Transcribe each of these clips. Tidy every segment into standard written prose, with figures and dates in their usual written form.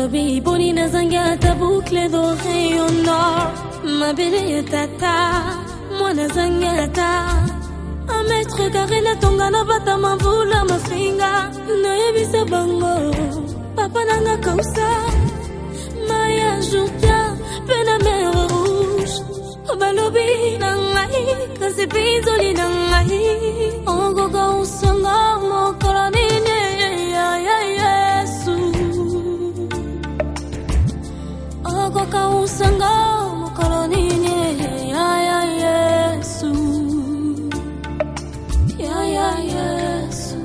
balobi boni na zanga ta boucle d'oreille en or. Ma belle tata, moi na zanga ta. Un mètre carré na tonga na bata mavula mafinga. Na yebisa bango, papa nanga kausa. Maya juta, pena mer rouge. Balobi na ngai, kasi pinzoli na ngai. Ongoga usanga mo koranine ya ya Yesu. Ongoga usanga mo koranine ya ya Yesu. Ya ya Yesu.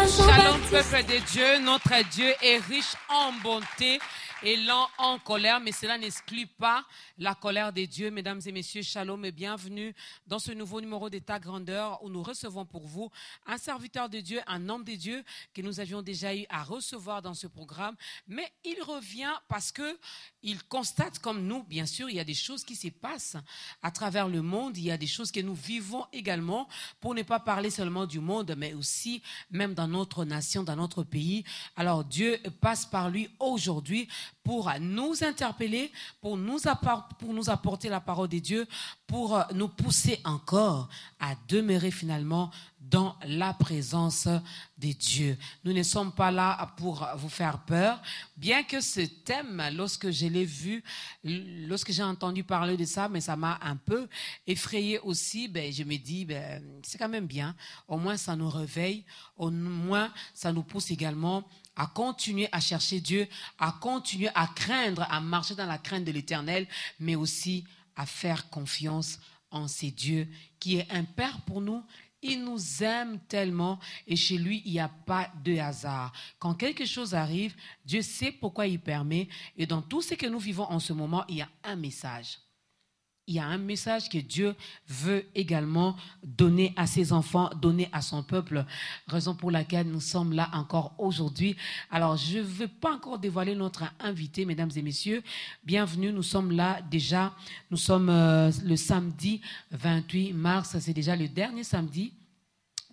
Shalom peuple de Dieu, notre Dieu est riche en bonté et lent en colère, mais cela n'exclut pas la colère de Dieu. Mesdames et messieurs, shalom et bienvenue dans ce nouveau numéro d'État Grandeur où nous recevons pour vous un serviteur de Dieu, un homme de Dieu que nous avions déjà eu à recevoir dans ce programme. Mais il revient parce que il constate comme nous, bien sûr, il y a des choses qui se passent à travers le monde, il y a des choses que nous vivons également, pour ne pas parler seulement du monde, mais aussi même dans notre nation, dans notre pays. Alors Dieu passe par lui aujourd'hui pour nous interpeller, pour nous apporter la parole de Dieu, pour nous pousser encore à demeurer finalement dans la présence de Dieu. Nous ne sommes pas là pour vous faire peur, bien que ce thème, lorsque je l'ai vu, lorsque j'ai entendu parler de ça, mais ça m'a un peu effrayé aussi, je me dis, c'est quand même bien, au moins ça nous réveille, au moins ça nous pousse également à continuer à chercher Dieu, à continuer à craindre, à marcher dans la crainte de l'Éternel, mais aussi à faire confiance en ces dieux qui est un Père pour nous. Il nous aime tellement et chez lui, il n'y a pas de hasard. Quand quelque chose arrive, Dieu sait pourquoi il permet et dans tout ce que nous vivons en ce moment, il y a un message. Il y a un message que Dieu veut également donner à ses enfants, donner à son peuple, raison pour laquelle nous sommes là encore aujourd'hui. Alors, je ne veux pas encore dévoiler notre invité, mesdames et messieurs. Bienvenue, nous sommes là déjà, nous sommes le samedi 28 mars, c'est déjà le dernier samedi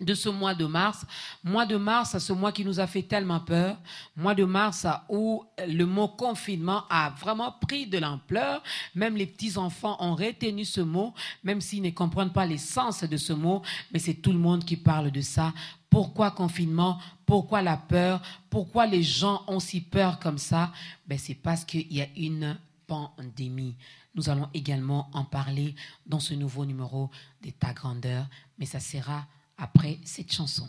de ce mois de mars, ce mois qui nous a fait tellement peur, mois de mars où le mot confinement a vraiment pris de l'ampleur, même les petits-enfants ont retenu ce mot, même s'ils ne comprennent pas l'essence de ce mot, mais c'est tout le monde qui parle de ça. Pourquoi confinement? Pourquoi la peur? Pourquoi les gens ont si peur comme ça? C'est parce qu'il y a une pandémie. Nous allons également en parler dans ce nouveau numéro d'État Grandeur, mais ça sera après cette chanson.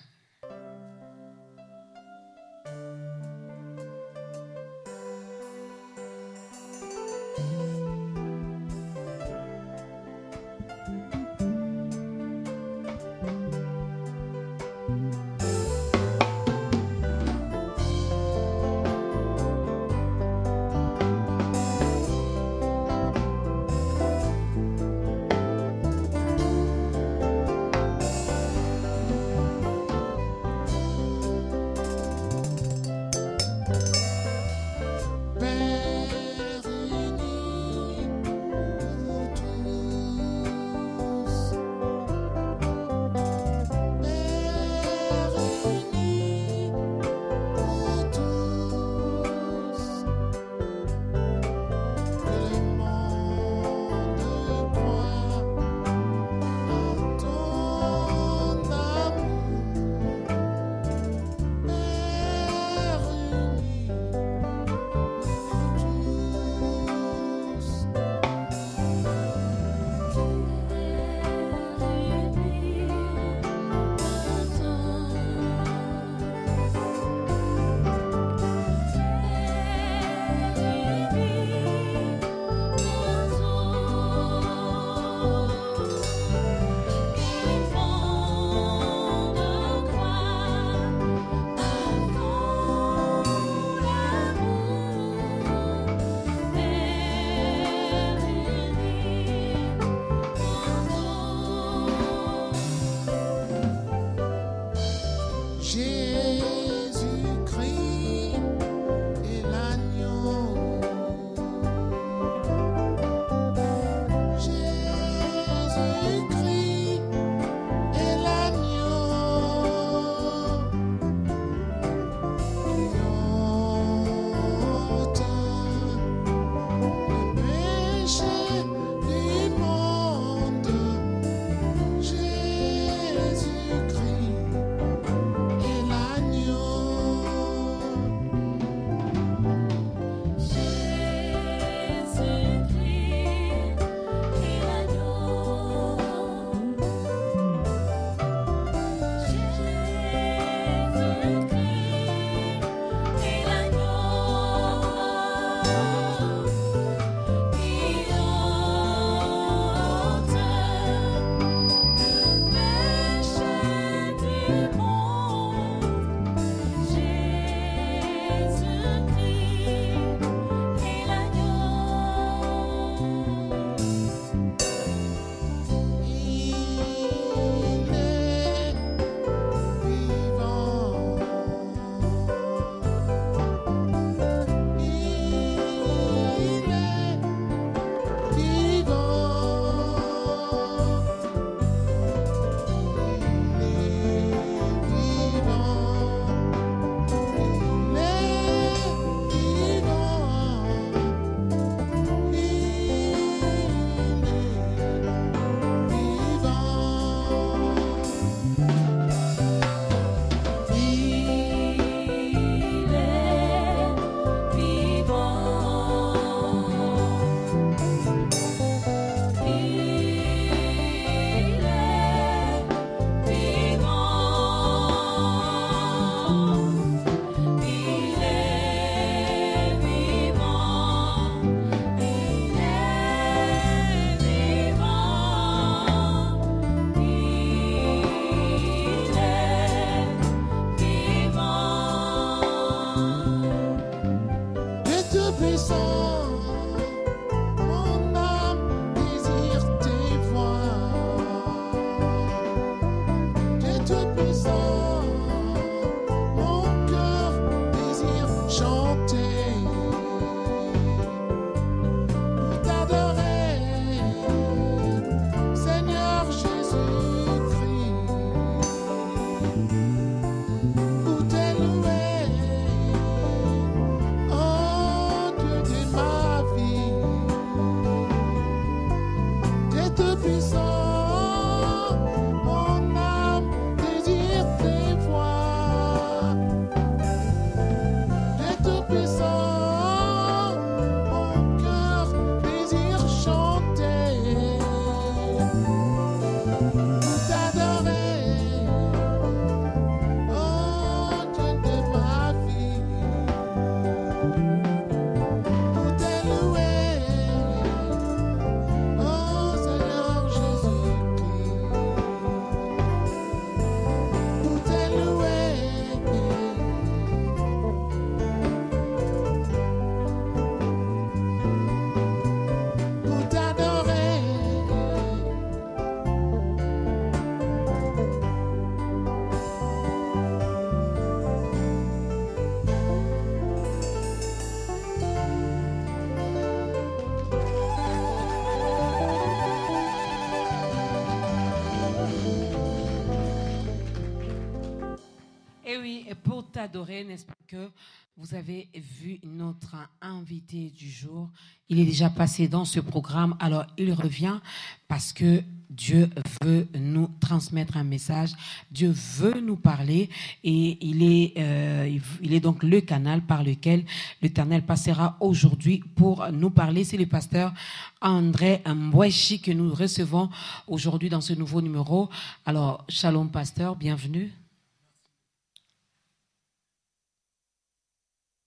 adoré, n'est-ce pas, que vous avez vu notre invité du jour. Il est déjà passé dans ce programme, alors il revient parce que Dieu veut nous transmettre un message, Dieu veut nous parler et il est donc le canal par lequel l'Éternel passera aujourd'hui pour nous parler. C'est le pasteur André Mbweshi que nous recevons aujourd'hui dans ce nouveau numéro. Alors, shalom pasteur, bienvenue.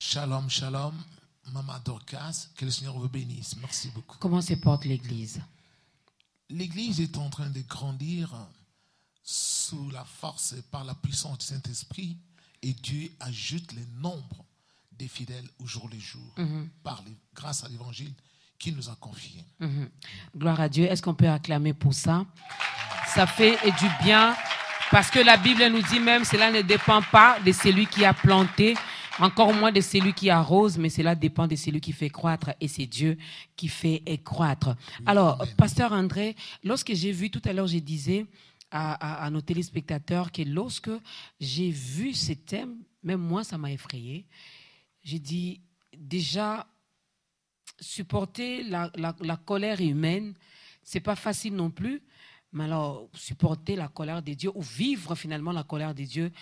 Shalom, shalom, Maman Dorcas, que le Seigneur vous bénisse. Merci beaucoup. Comment se porte l'Église? L'Église est en train de grandir sous la force et par la puissance du Saint-Esprit et Dieu ajoute le nombre des fidèles au jour le jour grâce à l'Évangile qu'il nous a confié. Gloire à Dieu. Est-ce qu'on peut acclamer pour ça? Ça fait du bien parce que la Bible nous dit même cela ne dépend pas de celui qui a planté, encore moins de celui qui arrose, mais cela dépend de celui qui fait croître et c'est Dieu qui fait croître. Alors, pasteur André, lorsque j'ai vu, tout à l'heure, je disais à nos téléspectateurs que lorsque j'ai vu ce thème, même moi, ça m'a effrayé. J'ai dit, déjà, supporter la colère humaine, c'est pas facile non plus, mais alors, supporter la colère de Dieu ou vivre finalement la colère de Dieu,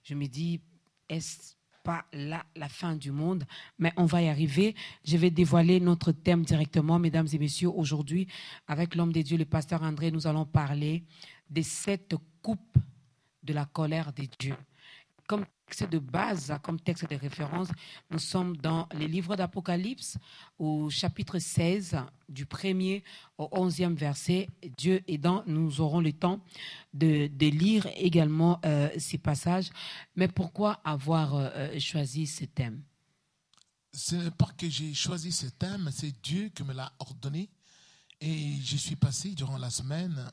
je me dis, est-ce pas là la fin du monde, mais on va y arriver. Je vais dévoiler notre thème directement, mesdames et messieurs. Aujourd'hui, avec l'homme de Dieu, le pasteur André, nous allons parler des 7 coupes de la colère de Dieu. Comme texte de base, comme texte de référence, nous sommes dans les livres d'Apocalypse, au chapitre 16, du 1er au 11e verset. Dieu aidant, nous aurons le temps de lire également ces passages. Mais pourquoi avoir choisi ce thème? Ce n'est pas que j'ai choisi ce thème, c'est Dieu qui me l'a ordonné. Et je suis passé durant la semaine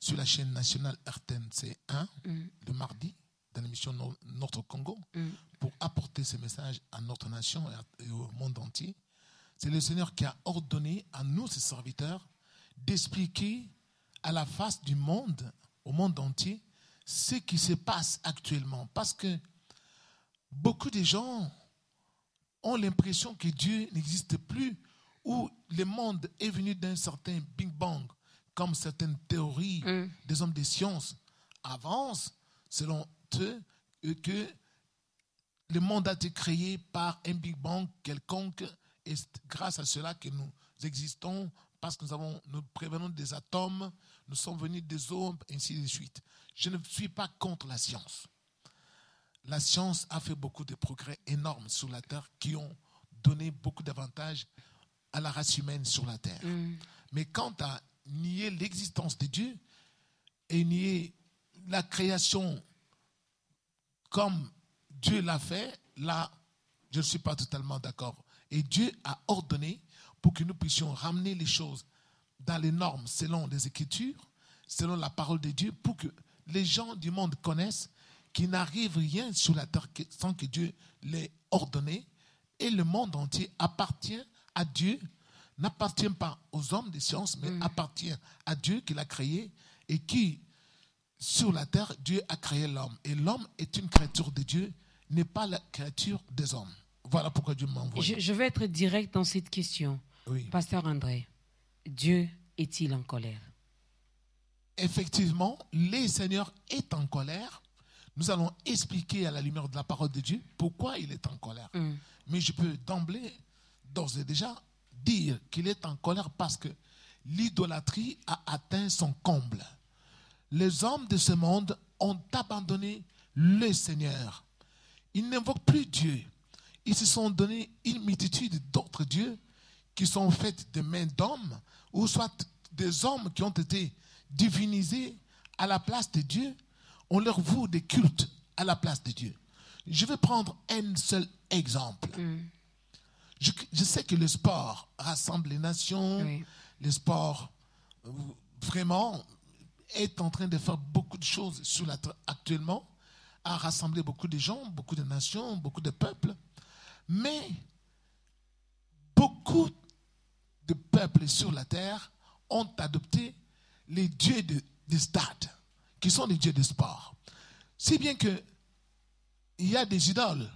sur la chaîne nationale RTNC 1, le mardi, dans l'émission Notre Congo, pour apporter ce message à notre nation et au monde entier. C'est le Seigneur qui a ordonné à nous, ses serviteurs, d'expliquer à la face du monde, au monde entier, ce qui se passe actuellement. Parce que beaucoup de gens ont l'impression que Dieu n'existe plus, ou le monde est venu d'un certain Big Bang, comme certaines théories des hommes des sciences avancent, selon eux, que le monde a été créé par un Big Bang quelconque, et c'est grâce à cela que nous existons, parce que nous prévenons des atomes, nous sommes venus des eaux, ainsi de suite. Je ne suis pas contre la science. La science a fait beaucoup de progrès énormes sur la Terre qui ont donné beaucoup d'avantages à la race humaine sur la Terre. Mais quant à nier l'existence de Dieu et nier la création comme Dieu l'a fait, là, je ne suis pas totalement d'accord. Et Dieu a ordonné pour que nous puissions ramener les choses dans les normes, selon les Écritures, selon la parole de Dieu, pour que les gens du monde connaissent qu'il n'arrive rien sur la terre sans que Dieu l'ait ordonné. Et le monde entier appartient à Dieu, n'appartient pas aux hommes des sciences, mais appartient à Dieu qui l'a créé et qui, sur la terre, Dieu a créé l'homme. Et l'homme est une créature de Dieu, n'est pas la créature des hommes. Voilà pourquoi Dieu m'a envoyé. Je vais être direct dans cette question. Oui. Pasteur André, Dieu est-il en colère? Effectivement, le Seigneur est en colère. Nous allons expliquer à la lumière de la parole de Dieu pourquoi il est en colère. Mais je peux d'emblée, d'ores et déjà, dire qu'il est en colère parce que l'idolâtrie a atteint son comble. Les hommes de ce monde ont abandonné le Seigneur. Ils n'invoquent plus Dieu. Ils se sont donné une multitude d'autres dieux qui sont faits de mains d'hommes, ou soit des hommes qui ont été divinisés à la place de Dieu. On leur voue des cultes à la place de Dieu. Je vais prendre un seul exemple. Je sais que le sport rassemble les nations. Oui. Le sport, vraiment, est en train de faire beaucoup de choses sur la terre actuellement, a rassemblé beaucoup de gens, beaucoup de nations, beaucoup de peuples. Mais beaucoup de peuples sur la terre ont adopté les dieux de stade, qui sont les dieux de sport. Si bien que il y a des idoles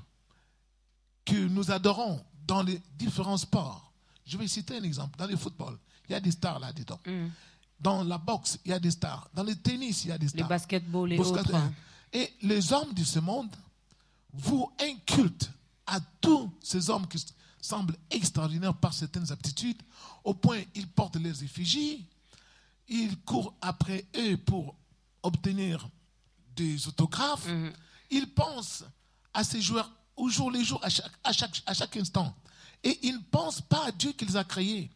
que nous adorons dans les différents sports. Je vais citer un exemple. Dans le football, il y a des stars là-dedans. Dans la boxe, il y a des stars. Dans le tennis, il y a des stars. Le basketball et autres. Et les hommes de ce monde vouent un culte à tous ces hommes qui semblent extraordinaires par certaines aptitudes, au point ils portent leurs effigies, ils courent après eux pour obtenir des autographes. Ils pensent à ces joueurs au jour le jour, à chaque instant. Et ils ne pensent pas à Dieu qui les a créés.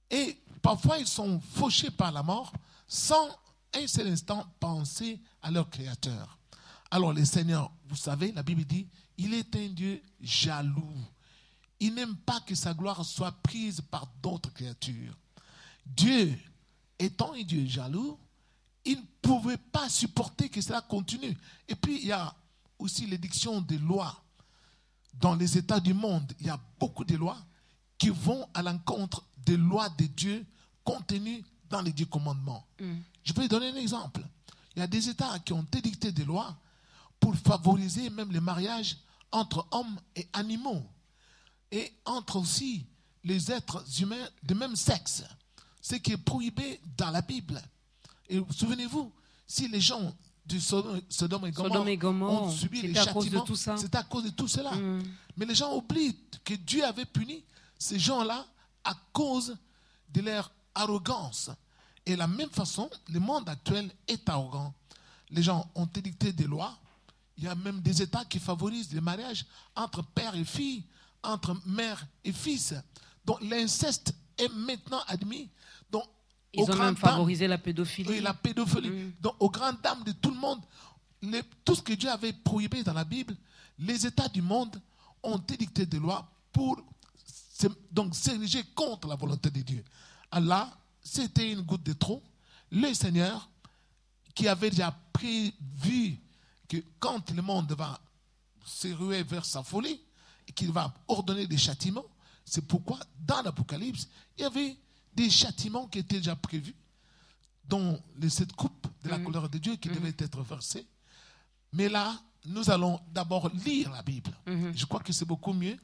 Et parfois, ils sont fauchés par la mort sans un seul instant penser à leur Créateur. Alors, le Seigneur, vous savez, la Bible dit, il est un Dieu jaloux. Il n'aime pas que sa gloire soit prise par d'autres créatures. Dieu, étant un Dieu jaloux, il ne pouvait pas supporter que cela continue. Et puis, il y a aussi l'édiction des lois. Dans les États du monde, il y a beaucoup de lois qui vont à l'encontre des lois de Dieu contenues dans les 10 commandements. Je peux donner un exemple. Il y a des États qui ont édicté des lois pour favoriser même les mariages entre hommes et animaux et entre aussi les êtres humains de même sexe, ce qui est prohibé dans la Bible. Et souvenez-vous, si les gens du Sodome et Gomorrhe ont subi les châtiments, c'est à cause de tout cela. Mais les gens oublient que Dieu avait puni ces gens-là à cause de leur arrogance. Et de la même façon, le monde actuel est arrogant. Les gens ont édicté des lois. Il y a même des États qui favorisent les mariages entre père et fille, entre mère et fils. Donc l'inceste est maintenant admis. Donc, ils ont même favorisé la pédophilie. Oui, la pédophilie. Donc, aux grandes dames de tout le monde, tout ce que Dieu avait prohibé dans la Bible, les États du monde ont édicté des lois pour s'ériger contre la volonté de Dieu. Allah, c'était une goutte de trop. Le Seigneur, qui avait déjà prévu que quand le monde va se ruer vers sa folie, et qu'il va ordonner des châtiments, c'est pourquoi dans l'Apocalypse, il y avait des châtiments qui étaient déjà prévus, dont les 7 coupes de la colère de Dieu qui devaient être versées. Mais là, nous allons d'abord lire la Bible. Je crois que c'est beaucoup mieux,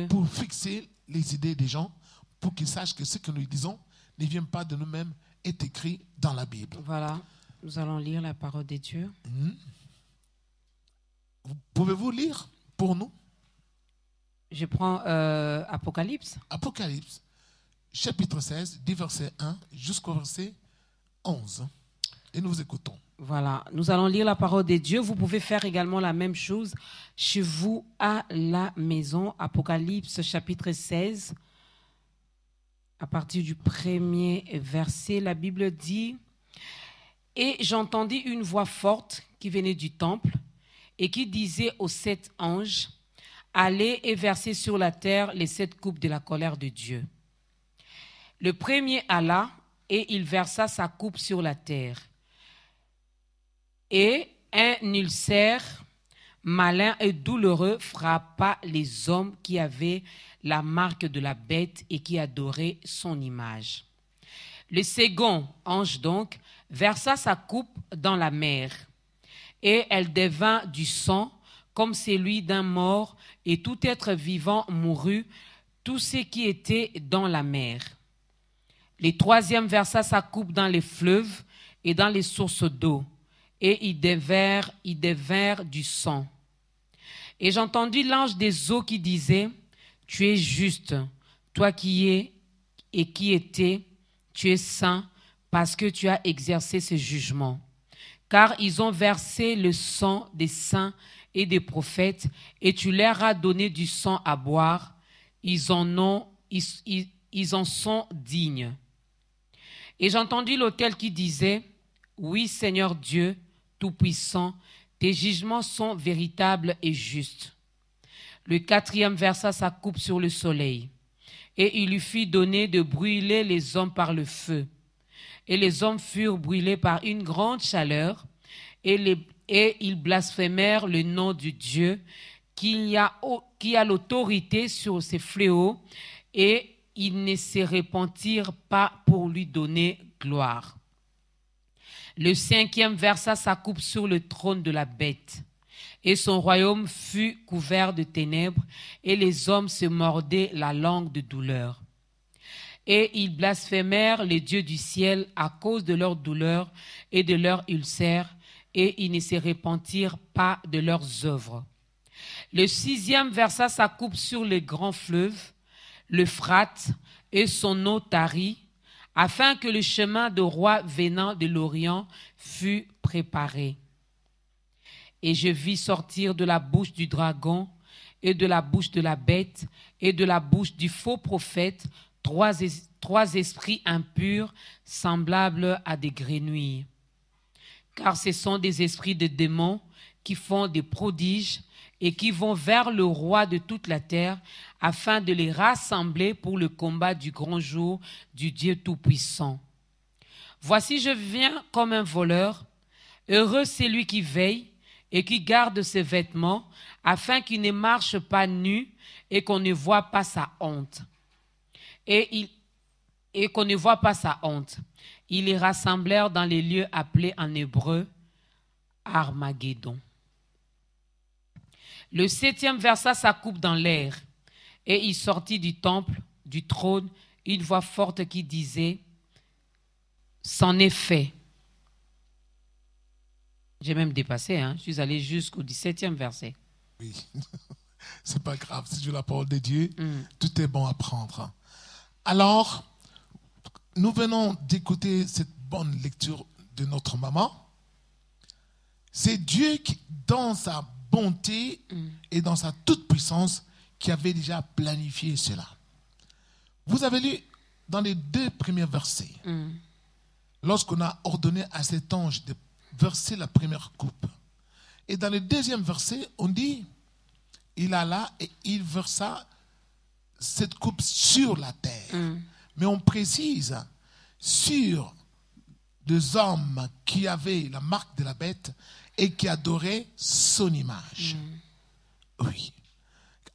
pour fixer les idées des gens, pour qu'ils sachent que ce que nous disons ne vient pas de nous-mêmes, est écrit dans la Bible. Voilà, nous allons lire la parole de Dieu. Pouvez-vous lire pour nous? Je prends Apocalypse. Apocalypse, chapitre 16, du verset 1 jusqu'au verset 11. Et nous vous écoutons. Voilà, nous allons lire la parole de Dieu. Vous pouvez faire également la même chose chez vous à la maison. Apocalypse, chapitre 16, à partir du 1er verset, la Bible dit « Et j'entendis une voix forte qui venait du temple et qui disait aux 7 anges, « Allez et versez sur la terre les 7 coupes de la colère de Dieu. » Le premier alla, et il versa sa coupe sur la terre. Et un ulcère malin et douloureux frappa les hommes qui avaient la marque de la bête et qui adoraient son image. Le second ange donc versa sa coupe dans la mer, et elle devint du sang comme celui d'un mort, et tout être vivant mourut, tout ce qui était dans la mer. Le troisième versa sa coupe dans les fleuves et dans les sources d'eau, et ils devinrent du sang. Et j'entendis l'ange des eaux qui disait, « Tu es juste, toi qui es et qui étais, tu es saint, parce que tu as exercé ce jugement. Car ils ont versé le sang des saints et des prophètes, et tu leur as donné du sang à boire. Ils en sont dignes. » Et j'entendis l'autel qui disait, « Oui, Seigneur Dieu, Tout-Puissant, tes jugements sont véritables et justes. » Le quatrième versa sa coupe sur le soleil, et il lui fit donner de brûler les hommes par le feu. Et les hommes furent brûlés par une grande chaleur, et ils blasphémèrent le nom du Dieu qui a l'autorité sur ces fléaux, et ils ne se repentirent pas pour lui donner gloire. Le cinquième versa sa coupe sur le trône de la bête, Et son royaume fut couvert de ténèbres, et les hommes se mordaient la langue de douleur. Et ils blasphémèrent les dieux du ciel à cause de leur douleur et de leurs ulcères, et ils ne se repentirent pas de leurs œuvres. Le 6e versa sa coupe sur les grands fleuves, l'Euphrate et son eau tarie, afin que le chemin de roi venant de l'Orient fût préparé. Et je vis sortir de la bouche du dragon et de la bouche de la bête et de la bouche du faux prophète trois esprits impurs semblables à des grenouilles. Car ce sont des esprits de démons qui font des prodiges et qui vont vers le roi de toute la terre afin de les rassembler pour le combat du grand jour du Dieu Tout-Puissant. Voici, je viens comme un voleur. Heureux celui qui veille et qui garde ses vêtements, afin qu'il ne marche pas nu et qu'on ne voit pas sa honte. Et qu'on ne voit pas sa honte. Ils les rassemblèrent dans les lieux appelés en hébreu Armageddon. Le 7e versa sa coupe dans l'air, et il sortit du temple, du trône, une voix forte qui disait « C'en est fait ». J'ai même dépassé, je suis allé jusqu'au 17e verset. Oui, c'est pas grave, c'est la parole de Dieu, tout est bon à prendre. Alors, nous venons d'écouter cette bonne lecture de notre maman. C'est Dieu qui, dans sa bonté et dans sa toute-puissance, qui avait déjà planifié cela. Vous avez lu dans les 2 premiers versets, lorsqu'on a ordonné à cet ange de verser la première coupe. Et dans le 2e verset, on dit, il alla et il versa cette coupe sur la terre. Mais on précise, sur des hommes qui avaient la marque de la bête et qui adoraient son image. Oui.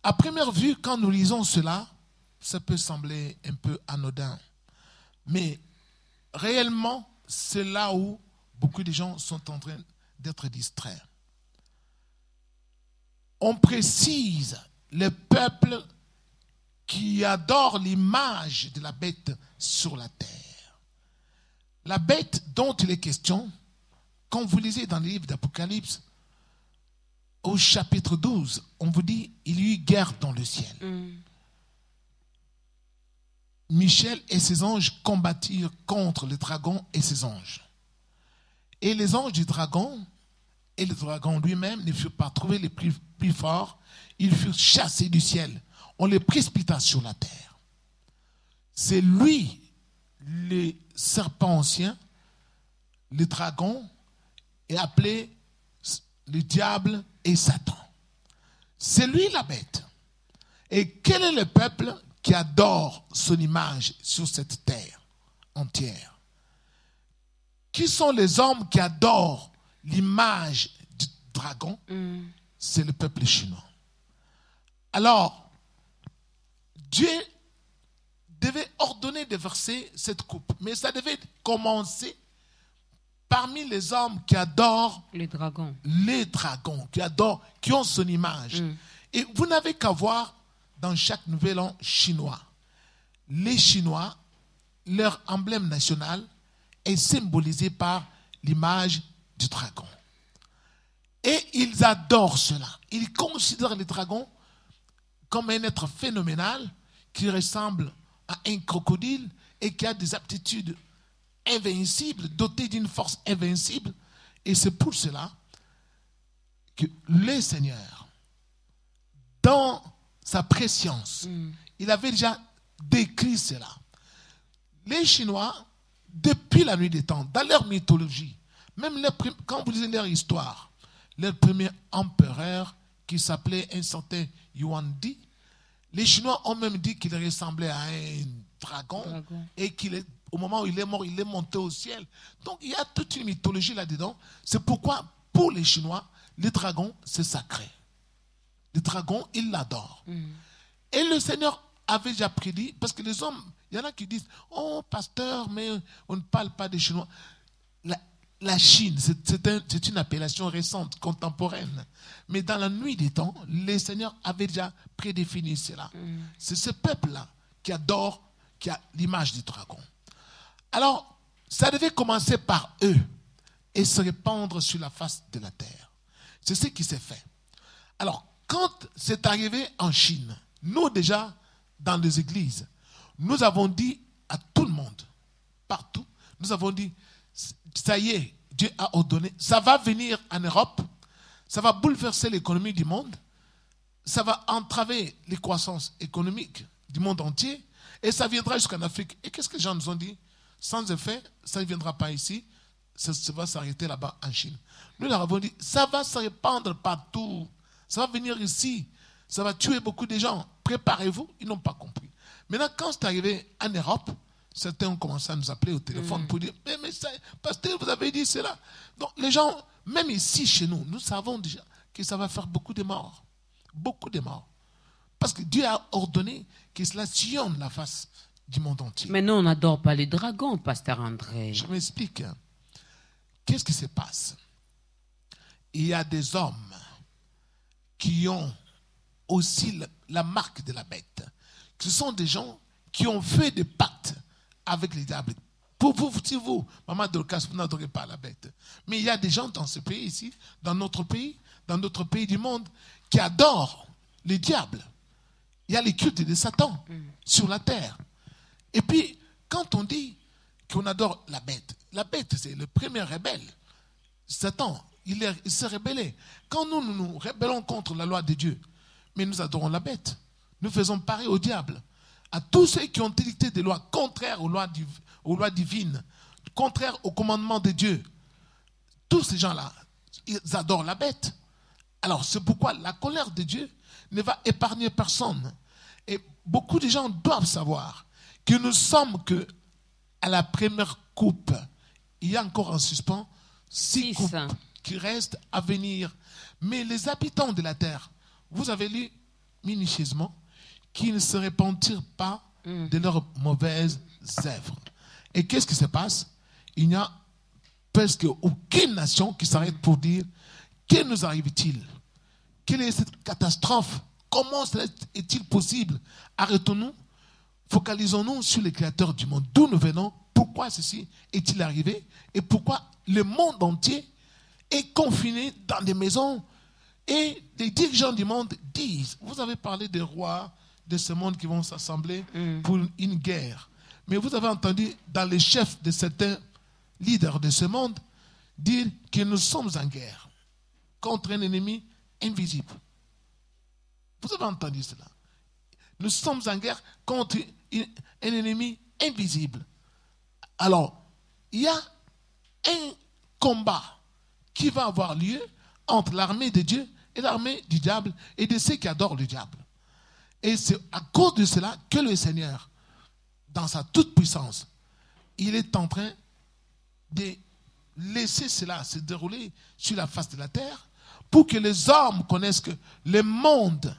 À première vue, quand nous lisons cela, ça peut sembler un peu anodin. Mais réellement, c'est là où beaucoup de gens sont en train d'être distraits. On précise le peuple qui adore l'image de la bête sur la terre. La bête dont il est question, quand vous lisez dans le livre d'Apocalypse, au chapitre 12, on vous dit il y eut guerre dans le ciel. Michel et ses anges combattirent contre le dragon et ses anges. Et les anges du dragon et le dragon lui-même ne furent pas trouvés les plus forts. Ils furent chassés du ciel. On les précipita sur la terre. C'est lui, le serpent ancien, le dragon, est appelé le diable et Satan. C'est lui la bête. Et quel est le peuple qui adore son image sur cette terre entière? Qui sont les hommes qui adorent l'image du dragon? C'est le peuple chinois. Alors, Dieu devait ordonner de verser cette coupe. Mais ça devait commencer parmi les hommes qui adorent les dragons, qui ont son image. Et vous n'avez qu'à voir dans chaque nouvel an chinois. Les Chinois, leur emblème national est symbolisé par l'image du dragon. Et ils adorent cela. Ils considèrent le dragon comme un être phénoménal qui ressemble à un crocodile et qui a des aptitudes invincibles, doté d'une force invincible. Et c'est pour cela que le Seigneur, dans sa préscience, il avait déjà décrit cela. Les Chinois, depuis la nuit des temps, dans leur mythologie, même quand vous lisez leur histoire, leur premier empereur qui s'appelait un certain Yuan Di, les Chinois ont même dit qu'il ressemblait à un dragon. Et qu'au moment où il est mort, il est monté au ciel. Donc il y a toute une mythologie là-dedans. C'est pourquoi, pour les Chinois, le dragon, c'est sacré. Le dragon, ils l'adorent. Et le Seigneur avait déjà prédit, parce que les hommes, il y en a qui disent, oh pasteur, mais on ne parle pas des Chinois. la Chine, c'est une appellation récente, contemporaine. Mais dans la nuit des temps, les seigneurs avaient déjà prédéfini cela. C'est ce peuple-là qui adore, qui a l'image du dragon. Alors, ça devait commencer par eux et se répandre sur la face de la terre. C'est ce qui s'est fait. Alors, quand c'est arrivé en Chine, nous déjà, dans les églises, nous avons dit à tout le monde, partout, nous avons dit, ça y est, Dieu a ordonné, ça va venir en Europe, ça va bouleverser l'économie du monde, ça va entraver les croissances économiques du monde entier, et ça viendra jusqu'en Afrique. Et qu'est-ce que les gens nous ont dit? Sans effet, ça ne viendra pas ici, ça va s'arrêter là-bas en Chine. Nous leur avons dit, ça va se répandre partout, ça va venir ici, ça va tuer beaucoup de gens, préparez-vous. Ils n'ont pas compris. Maintenant, quand c'est arrivé en Europe, certains ont commencé à nous appeler au téléphone pour dire, mais ça, pasteur, vous avez dit cela. Donc les gens, même ici chez nous, nous savons déjà que ça va faire beaucoup de morts. Beaucoup de morts. Parce que Dieu a ordonné que cela sillonne la face du monde entier. Mais nous, on n'adore pas les dragons, pasteur André. Je m'explique. Qu'est-ce qui se passe? Il y a des hommes qui ont aussi la marque de la bête. Ce sont des gens qui ont fait des pactes avec les diables. Pour vous, si vous, maman Dorcas, vous n'adorez pas la bête. Mais il y a des gens dans ce pays ici, dans notre pays du monde, qui adorent les diables. Il y a les cultes de Satan sur la terre. Et puis, quand on dit qu'on adore la bête, c'est le premier rebelle. Satan, il s'est rebellé. Quand nous nous rebellons contre la loi de Dieu, mais nous adorons la bête. Nous faisons pareil au diable. À tous ceux qui ont édicté des lois contraires aux lois divines, contraires au commandement de Dieu, tous ces gens-là, ils adorent la bête. Alors, c'est pourquoi la colère de Dieu ne va épargner personne. Et beaucoup de gens doivent savoir que nous sommes que à la première coupe. Il y a encore en suspens 6 coupes qui restent à venir. Mais les habitants de la terre, vous avez lu minutieusement, qui ne se repentirent pas de leurs mauvaises œuvres. Et qu'est-ce qui se passe? Il n'y a presque aucune nation qui s'arrête pour dire, que nous arrive-t-il? Quelle est cette catastrophe? Comment est-il possible? Arrêtons-nous, focalisons-nous sur le Créateur du monde. D'où nous venons? Pourquoi ceci est-il arrivé? Et pourquoi le monde entier est confiné dans des maisons? Et les dirigeants du monde disent, vous avez parlé des rois de ce monde qui vont s'assembler pour une guerre. Mais vous avez entendu dans les chefs de certains leaders de ce monde dire que nous sommes en guerre contre un ennemi invisible. Vous avez entendu cela? Nous sommes en guerre contre un ennemi invisible. Alors, il y a un combat qui va avoir lieu entre l'armée de Dieu et l'armée du diable et de ceux qui adorent le diable. Et c'est à cause de cela que le Seigneur, dans sa toute puissance, il est en train de laisser cela se dérouler sur la face de la terre pour que les hommes connaissent que le monde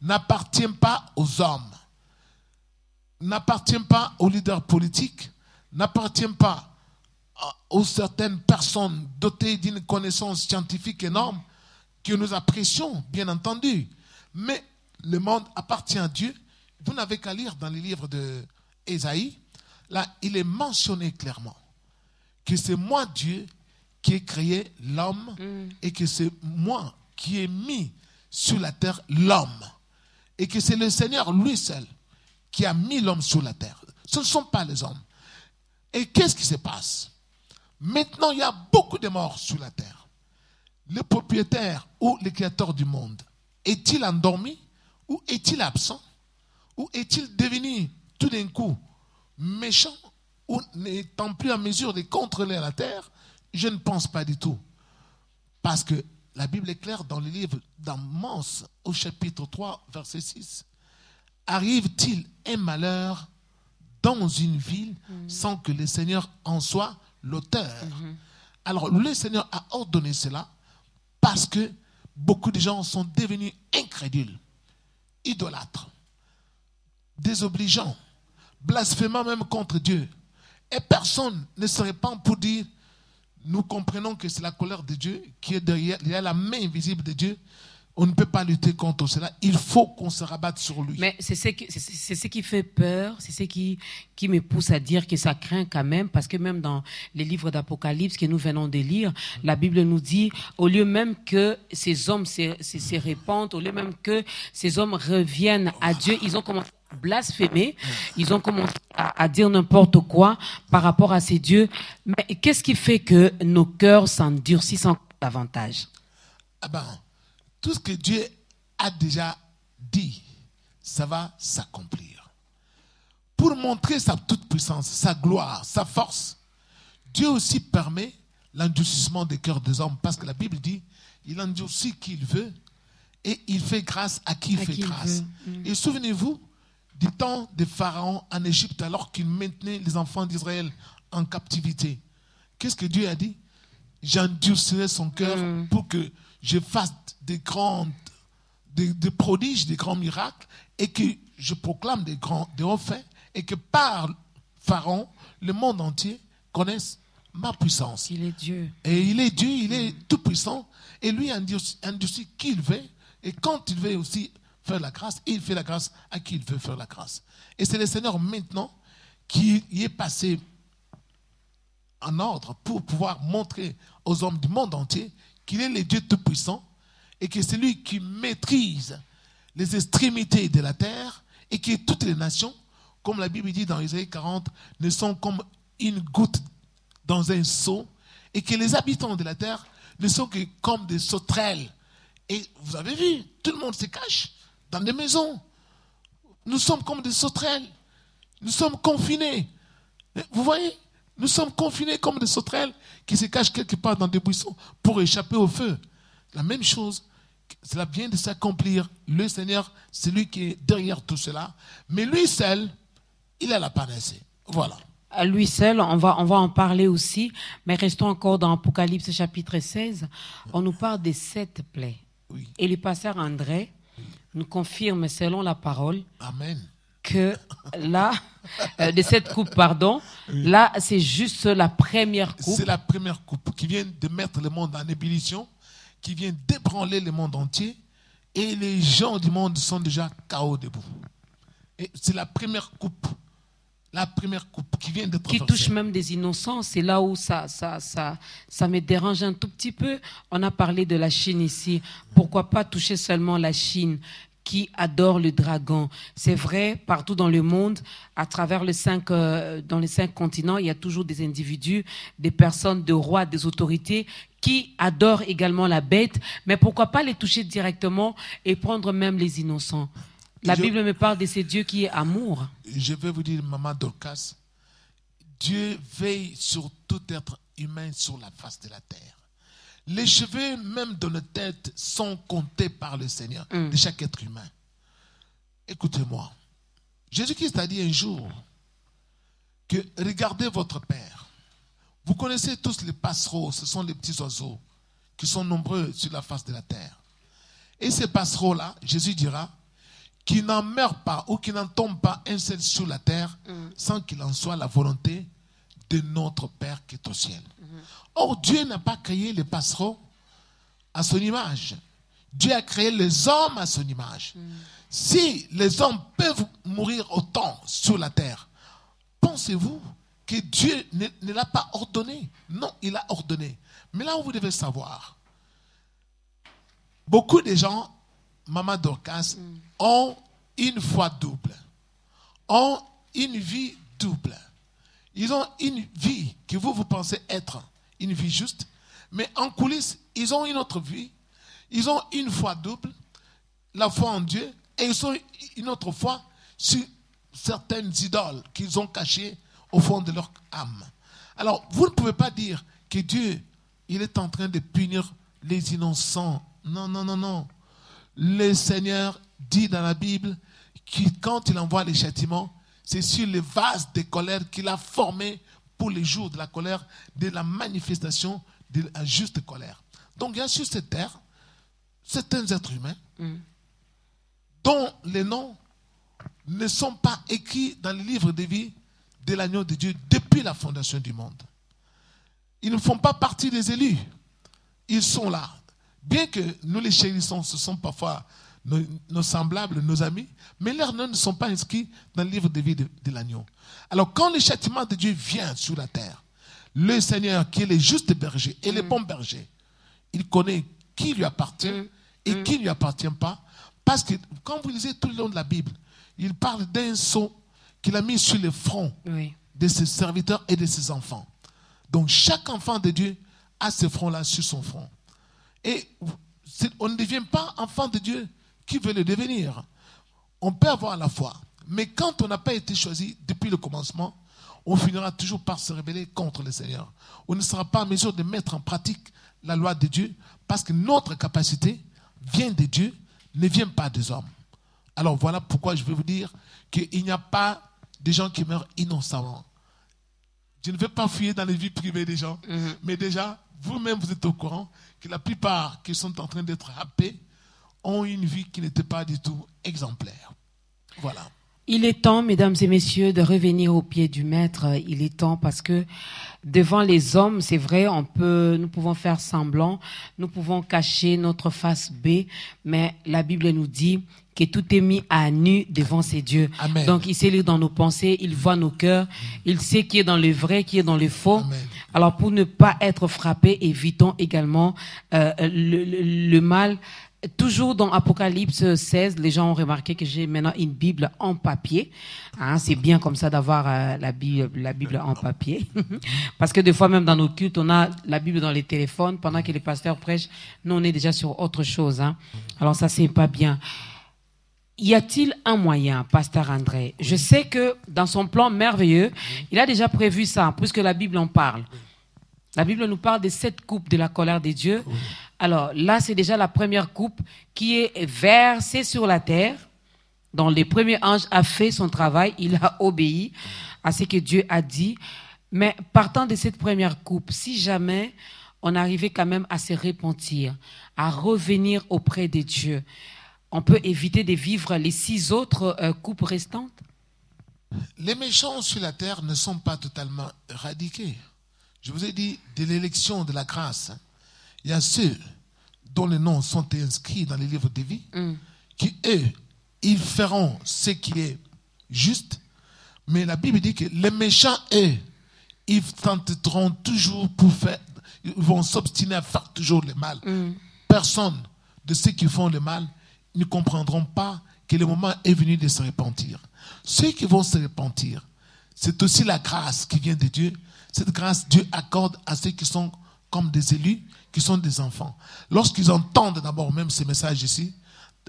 n'appartient pas aux hommes, n'appartient pas aux leaders politiques, n'appartient pas aux certaines personnes dotées d'une connaissance scientifique énorme que nous apprécions, bien entendu. Mais le monde appartient à Dieu. Vous n'avez qu'à lire dans les livres d'Ésaïe. Là, il est mentionné clairement que c'est moi, Dieu, qui ai créé l'homme et que c'est moi qui ai mis sur la terre l'homme. Et que c'est le Seigneur, lui seul, qui a mis l'homme sur la terre. Ce ne sont pas les hommes. Et qu'est-ce qui se passe? Maintenant, il y a beaucoup de morts sur la terre. Le propriétaire ou le créateur du monde, est-il endormi ou est-il absent? Ou est-il devenu tout d'un coup méchant ou n'étant plus en mesure de contrôler la terre? Je ne pense pas du tout. Parce que la Bible est claire dans le livre d'Amos au chapitre 3, verset 6. Arrive-t-il un malheur dans une ville sans que le Seigneur en soit l'auteur? Alors le Seigneur a ordonné cela parce que beaucoup de gens sont devenus incrédules, idolâtres, désobligeants, blasphémant même contre Dieu. Et personne ne se répand pour dire nous comprenons que c'est la colère de Dieu qui est derrière, il y a la main invisible de Dieu. On ne peut pas lutter contre cela. Il faut qu'on se rabatte sur lui. Mais c'est ce qui fait peur, c'est ce qui me pousse à dire que ça craint quand même, parce que même dans les livres d'Apocalypse que nous venons de lire, la Bible nous dit, au lieu même que ces hommes se répandent, au lieu même que ces hommes reviennent à Dieu, ils ont commencé à blasphémer, ils ont commencé à dire n'importe quoi par rapport à ces dieux. Mais qu'est-ce qui fait que nos cœurs s'endurcissent encore davantage? Ah ben, tout ce que Dieu a déjà dit, ça va s'accomplir. Pour montrer sa toute-puissance, sa gloire, sa force, Dieu aussi permet l'endurcissement des cœurs des hommes. Parce que la Bible dit, il endurcit qui il veut et il fait grâce à qui il fait grâce. Et souvenez-vous du temps de Pharaon en Égypte alors qu'il maintenait les enfants d'Israël en captivité. Qu'est-ce que Dieu a dit? J'endurcirai son cœur pour que je fasse des prodiges, des grands miracles, et que je proclame des hauts faits, et que par Pharaon, le monde entier connaisse ma puissance. Il est Dieu. Et il est Dieu, il est tout puissant, et lui endurcit qui il veut, et quand il veut aussi faire la grâce, il fait la grâce à qui il veut faire la grâce. Et c'est le Seigneur maintenant qui y est passé en ordre pour pouvoir montrer aux hommes du monde entier qu'il est le Dieu tout-puissant et que c'est lui qui maîtrise les extrémités de la terre et que toutes les nations, comme la Bible dit dans Isaïe 40, ne sont comme une goutte dans un seau et que les habitants de la terre ne sont que comme des sauterelles. Et vous avez vu, tout le monde se cache dans des maisons. Nous sommes comme des sauterelles. Nous sommes confinés. Vous voyez? Nous sommes confinés comme des sauterelles qui se cachent quelque part dans des buissons pour échapper au feu. La même chose, cela vient de s'accomplir. Le Seigneur, c'est lui qui est derrière tout cela. Mais lui seul, il a la panacée. Voilà. À lui seul, on va en parler aussi. Mais restons encore dans Apocalypse chapitre 16. On nous parle des 7 plaies. Oui. Et le pasteur André nous confirme, selon la parole, Amen, que là, de cette coupe, pardon, là, c'est juste la première coupe. c'est la première coupe qui vient de mettre le monde en ébullition, qui vient d'ébranler le monde entier, et les gens du monde sont déjà KO debout. Et c'est la première coupe qui vient d'être Qui versée. touche même des innocents. C'est là où ça me dérange un tout petit peu. On a parlé de la Chine ici. Pourquoi pas toucher seulement la Chine qui adore le dragon? C'est vrai, partout dans le monde, à travers dans les 5 continents, il y a toujours des individus, des personnes, des rois, des autorités qui adorent également la bête. Mais pourquoi pas les toucher directement et prendre même les innocents? La Bible me parle de ce Dieu qui est amour. Je vais vous dire, Maman Dorcas, Dieu veille sur tout être humain sur la face de la terre. Les cheveux même de nos têtes sont comptés par le Seigneur, de chaque être humain. Écoutez-moi, Jésus-Christ a dit un jour que regardez votre Père. Vous connaissez tous les passereaux, ce sont les petits oiseaux qui sont nombreux sur la face de la terre. Et ces passereaux-là, Jésus dira, qui n'en meurt pas ou qui n'en tombe pas un seul sur la terre sans qu'il en soit la volonté de notre Père qui est au ciel. Or, Dieu n'a pas créé les passereaux à son image. Dieu a créé les hommes à son image. Si les hommes peuvent mourir autant sur la terre, pensez-vous que Dieu ne l'a pas ordonné? Non, il a ordonné. Mais là où vous devez savoir, beaucoup de gens, Maman Dorcas, ont une foi double, ont une vie double. Ils ont une vie que vous pensez être une vie juste, mais en coulisses, ils ont une autre vie. Ils ont une foi double, la foi en Dieu, et ils ont une autre foi sur certaines idoles qu'ils ont cachées au fond de leur âme. Alors, vous ne pouvez pas dire que Dieu, il est en train de punir les innocents. Non, non, non, non. Le Seigneur dit dans la Bible que quand il envoie les châtiments, c'est sur les vases de colère qu'il a formés pour les jours de la colère, de la manifestation de la juste colère. Donc il y a sur cette terre certains êtres humains dont les noms ne sont pas écrits dans le livre de vie de l'agneau de Dieu depuis la fondation du monde. Ils ne font pas partie des élus. Ils sont là. Bien que nous les chérissons, ce sont parfois nos semblables, nos amis, mais leurs noms ne sont pas inscrits dans le livre de vie de l'agneau. Alors quand le châtiment de Dieu vient sur la terre, le Seigneur qui est le juste berger et le bon berger, il connaît qui lui appartient et qui ne lui appartient pas. Parce que quand vous lisez tout le long de la Bible, il parle d'un sceau qu'il a mis sur le front de ses serviteurs et de ses enfants. Donc chaque enfant de Dieu a ce front-là sur son front. Et on ne devient pas enfant de Dieu qui veut le devenir. On peut avoir la foi. Mais quand on n'a pas été choisi depuis le commencement, on finira toujours par se rebeller contre le Seigneur. On ne sera pas en mesure de mettre en pratique la loi de Dieu parce que notre capacité vient de Dieu, ne vient pas des hommes. Alors voilà pourquoi je vais vous dire qu'il n'y a pas de gens qui meurent innocemment. Je ne vais pas fouiller dans les vies privées des gens, mais déjà, vous-même vous êtes au courant que la plupart qui sont en train d'être happés ont une vie qui n'était pas du tout exemplaire. Voilà. Il est temps, mesdames et messieurs, de revenir au pied du Maître. Il est temps parce que devant les hommes, c'est vrai, nous pouvons faire semblant, nous pouvons cacher notre face B, mais la Bible nous dit que tout est mis à nu devant ses dieux. Amen. Donc, il sait lire dans nos pensées, il voit nos cœurs, il sait qui est dans le vrai, qui est dans le faux. Amen. Alors, pour ne pas être frappé, évitons également le mal. Toujours dans Apocalypse 16, les gens ont remarqué que j'ai maintenant une Bible en papier. C'est bien comme ça d'avoir la Bible en papier. Parce que des fois, même dans nos cultes, on a la Bible dans les téléphones. Pendant que les pasteurs prêchent, nous, on est déjà sur autre chose. Alors ça, c'est pas bien. Y a-t-il un moyen, pasteur André? Je sais que dans son plan merveilleux, il a déjà prévu ça, puisque la Bible en parle. La Bible nous parle des 7 coupes de la colère de Dieu. Alors là, c'est déjà la première coupe qui est versée sur la terre, dont le premier ange a fait son travail, il a obéi à ce que Dieu a dit. Mais partant de cette première coupe, si jamais on arrivait quand même à se repentir, à revenir auprès de Dieu, on peut éviter de vivre les 6 autres coupes restantes? Les méchants sur la terre ne sont pas totalement éradiqués. Je vous ai dit, de l'élection de la grâce, il y a ceux dont les noms sont inscrits dans les livres de vie, qui, eux, ils feront ce qui est juste. Mais la Bible dit que les méchants, eux, ils tenteront toujours ils vont s'obstiner à faire toujours le mal. Personne de ceux qui font le mal ne comprendront pas que le moment est venu de se repentir. Ceux qui vont se repentir, c'est aussi la grâce qui vient de Dieu. Cette grâce, Dieu accorde à ceux qui sont comme des élus, qui sont des enfants. Lorsqu'ils entendent d'abord même ces messages ici,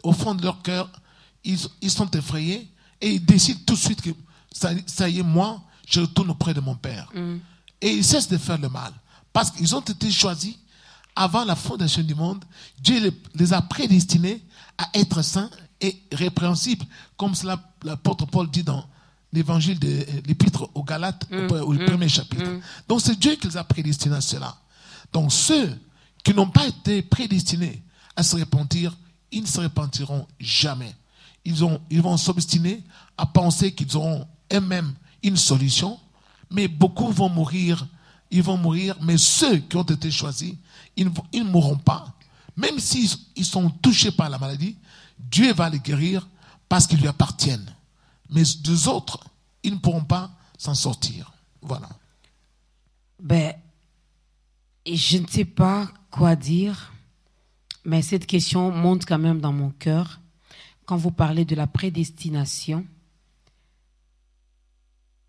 au fond de leur cœur, ils sont effrayés et ils décident tout de suite que ça y est, moi, je retourne auprès de mon Père. Et ils cessent de faire le mal. Parce qu'ils ont été choisis avant la fondation du monde. Dieu les a prédestinés à être saints et répréhensibles, comme cela l'apôtre Paul dit dans l'évangile de l'épître aux Galates, au premier chapitre. Donc c'est Dieu qui les a prédestinés à cela. Donc ceux qui n'ont pas été prédestinés à se repentir, ils ne se repentiront jamais. Ils vont s'obstiner à penser qu'ils auront eux-mêmes une solution, mais beaucoup vont mourir. Ils vont mourir, mais ceux qui ont été choisis, ils ne mourront pas. Même s'ils sont touchés par la maladie, Dieu va les guérir parce qu'ils lui appartiennent. Mais deux autres, ils ne pourront pas s'en sortir. Voilà. Je ne sais pas quoi dire, mais cette question monte quand même dans mon cœur. Quand vous parlez de la prédestination,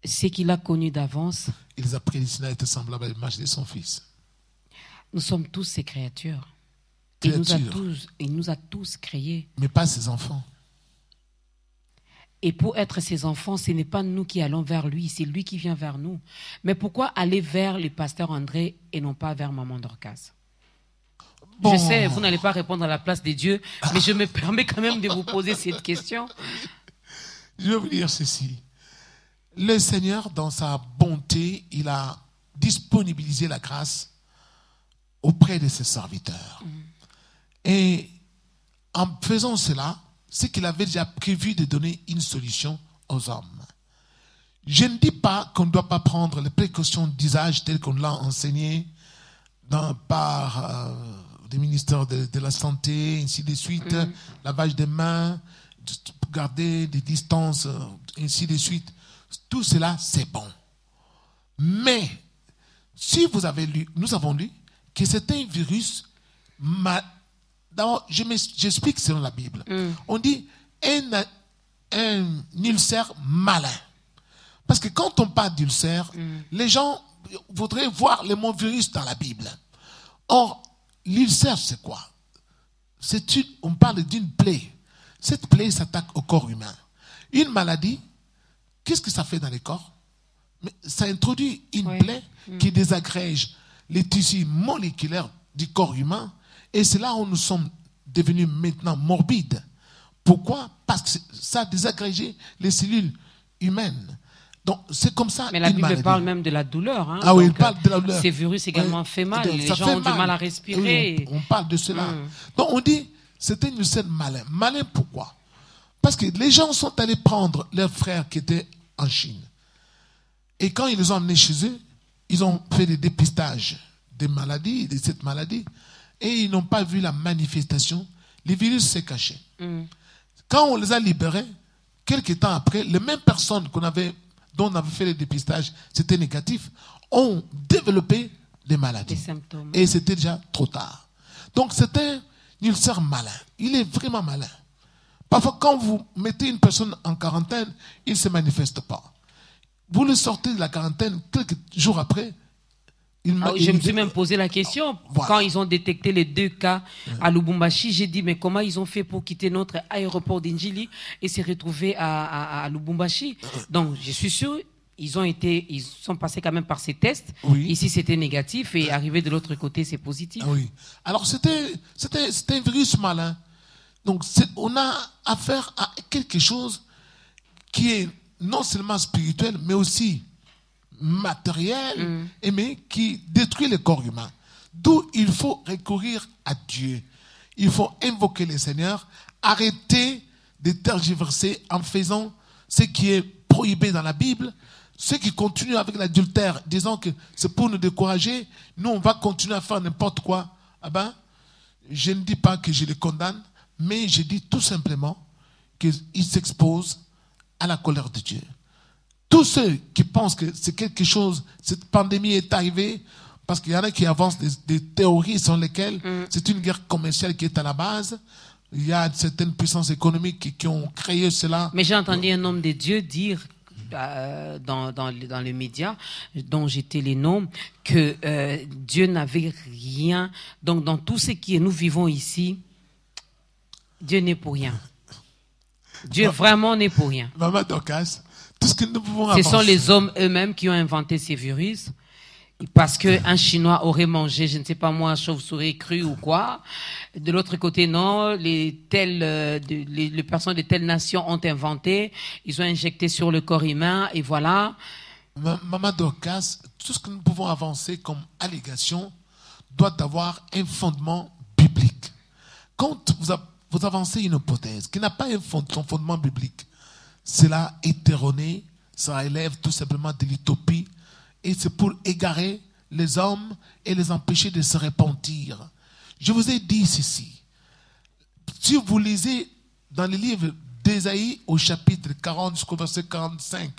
ce qu'il a connu d'avance. Il les a prédestinés à être semblables à l'image de son Fils. Nous sommes tous ses créatures. Il nous a tous créés. Mais pas ses enfants. Et pour être ses enfants, ce n'est pas nous qui allons vers lui, c'est lui qui vient vers nous. Mais pourquoi aller vers le pasteur André et non pas vers Maman Dorcas? Bon. Je sais, vous n'allez pas répondre à la place de Dieu, mais je me permets quand même de vous poser cette question. Je vais vous dire ceci. Le Seigneur, dans sa bonté, il a disponibilisé la grâce auprès de ses serviteurs. Et en faisant cela, c'est qu'il avait déjà prévu de donner une solution aux hommes. Je ne dis pas qu'on ne doit pas prendre les précautions d'usage telles qu'on l'a enseigné par des ministères de la Santé, ainsi de suite, lavage des mains, garder des distances, ainsi de suite. Tout cela, c'est bon. Mais, si vous avez lu, nous avons lu que c'est un virus, d'abord, j'explique selon la Bible. On dit un ulcère malin. Parce que quand on parle d'ulcère, les gens voudraient voir le mot virus dans la Bible. Or, l'ulcère, c'est quoi? On parle d'une plaie. Cette plaie s'attaque au corps humain. Une maladie, qu'est-ce que ça fait dans les corps? Mais ça introduit une plaie qui désagrège les tissus moléculaires du corps humain. Et c'est là où nous sommes devenus maintenant morbides. Pourquoi? Parce que ça a désagrégé les cellules humaines. Donc, c'est comme ça. Mais la Bible parle même de la douleur. Hein. Ah oui, il parle de la douleur. Ces virus également fait mal. Les gens ont du mal à respirer. Oui, on parle de cela. Donc, on dit, c'est un ulcère malin. Malin pourquoi? Parce que les gens sont allés prendre leurs frères qui étaient en Chine. Et quand ils les ont emmenés chez eux, ils ont fait des dépistages des maladies, de cette maladie, et ils n'ont pas vu la manifestation. Le virus s'est caché. Quand on les a libérés, quelques temps après, les mêmes personnes dont on avait fait le dépistage, c'était négatif, ont développé des maladies. Des symptômes. Et c'était déjà trop tard. Donc c'est un ulcère malin. Il est vraiment malin. Parfois, quand vous mettez une personne en quarantaine, il ne se manifeste pas. Vous le sortez de la quarantaine, quelques jours après, je me suis même posé la question. Voilà. Quand ils ont détecté les 2 cas à Lubumbashi, j'ai dit, mais comment ils ont fait pour quitter notre aéroport d'Injili et se retrouver à Lubumbashi? Donc, je suis sûr, ils sont passés quand même par ces tests. Oui. Ici, c'était négatif et arrivé de l'autre côté, c'est positif. Oui. Alors, c'était un virus malin. Donc, on a affaire à quelque chose qui est non seulement spirituel, mais aussi matériel, mais qui détruit le corps humain. D'où il faut recourir à Dieu. Il faut invoquer le Seigneur, arrêter de tergiverser en faisant ce qui est prohibé dans la Bible. Ceux qui continuent avec l'adultère, disant que c'est pour nous décourager, nous on va continuer à faire n'importe quoi. Ah ben, je ne dis pas que je les condamne, mais je dis tout simplement qu'ils s'exposent à la colère de Dieu. Tous ceux qui pensent que c'est quelque chose, cette pandémie est arrivée, parce qu'il y en a qui avancent des théories sur lesquelles c'est une guerre commerciale qui est à la base. Il y a certaines puissances économiques qui ont créé cela. Mais j'ai entendu un homme de Dieu dire dans les médias dont j'étais les noms que Dieu n'avait rien. Donc dans tout ce qui est nous vivons ici, Dieu n'est pour rien. Dieu vraiment n'est pour rien. Maman Dorcas, tout ce que nous pouvons avancer. Ce sont les hommes eux-mêmes qui ont inventé ces virus. Parce qu'un Chinois aurait mangé, je ne sais pas moi, chauve-souris crue ou quoi. De l'autre côté, non. Les personnes de telle nation ont inventé. Ils ont injecté sur le corps humain et voilà. Maman Dorcas, tout ce que nous pouvons avancer comme allégation doit avoir un fondement biblique. Quand vous avancez une hypothèse qui n'a pas son fondement biblique, cela est erroné, ça élève tout simplement de l'utopie. Et c'est pour égarer les hommes et les empêcher de se repentir. Je vous ai dit ceci. Si vous lisez dans le livre d'Ésaïe au chapitre 40 jusqu'au verset 45,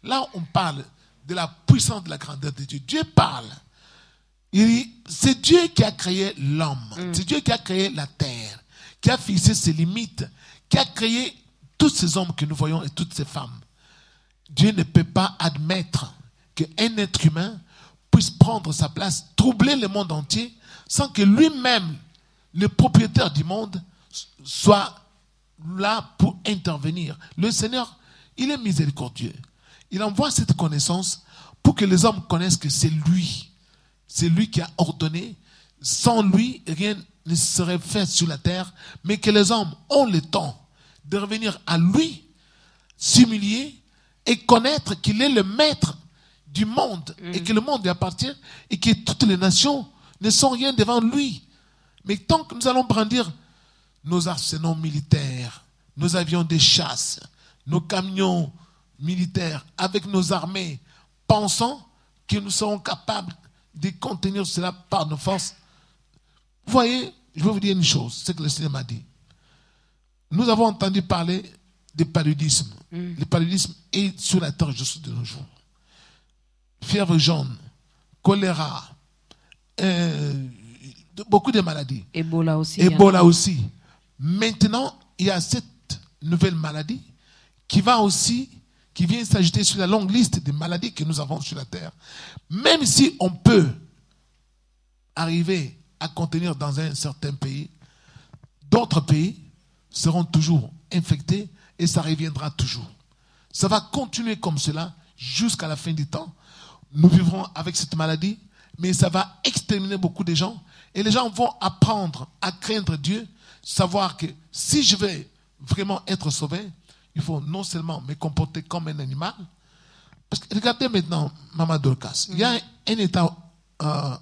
là on parle de la puissance de la grandeur de Dieu. Dieu parle. C'est Dieu qui a créé l'homme. C'est Dieu qui a créé la terre, qui a fixé ses limites, qui a créé tous ces hommes que nous voyons et toutes ces femmes. Dieu ne peut pas admettre qu'un être humain puisse prendre sa place, troubler le monde entier, sans que lui-même, le propriétaire du monde, soit là pour intervenir. Le Seigneur, il est miséricordieux. Il envoie cette connaissance pour que les hommes connaissent que c'est lui. C'est lui qui a ordonné. Sans lui, rien ne serait fait sur la terre, mais que les hommes ont le temps de revenir à lui, s'humilier et connaître qu'il est le maître du monde et que le monde lui appartient et que toutes les nations ne sont rien devant lui. Mais tant que nous allons brandir nos arsenaux militaires, nos avions de chasse, nos camions militaires, avec nos armées, pensant que nous serons capables de contenir cela par nos forces. Vous voyez, je vais vous dire une chose, c'est que le Seigneur m'a dit. Nous avons entendu parler du paludisme. Le paludisme est sur la terre juste de nos jours. Fièvre jaune, choléra, beaucoup de maladies. Ebola aussi. Ebola aussi. Maintenant, il y a cette nouvelle maladie qui vient s'ajouter sur la longue liste des maladies que nous avons sur la terre. Même si on peut arriver à contenir dans un certain pays, d'autres pays seront toujours infectés et ça reviendra toujours. Ça va continuer comme cela jusqu'à la fin du temps. Nous vivrons avec cette maladie, mais ça va exterminer beaucoup de gens et les gens vont apprendre à craindre Dieu, savoir que si je vais vraiment être sauvé, il faut non seulement me comporter comme un animal, parce que regardez maintenant, Maman Dorcas, il y a un État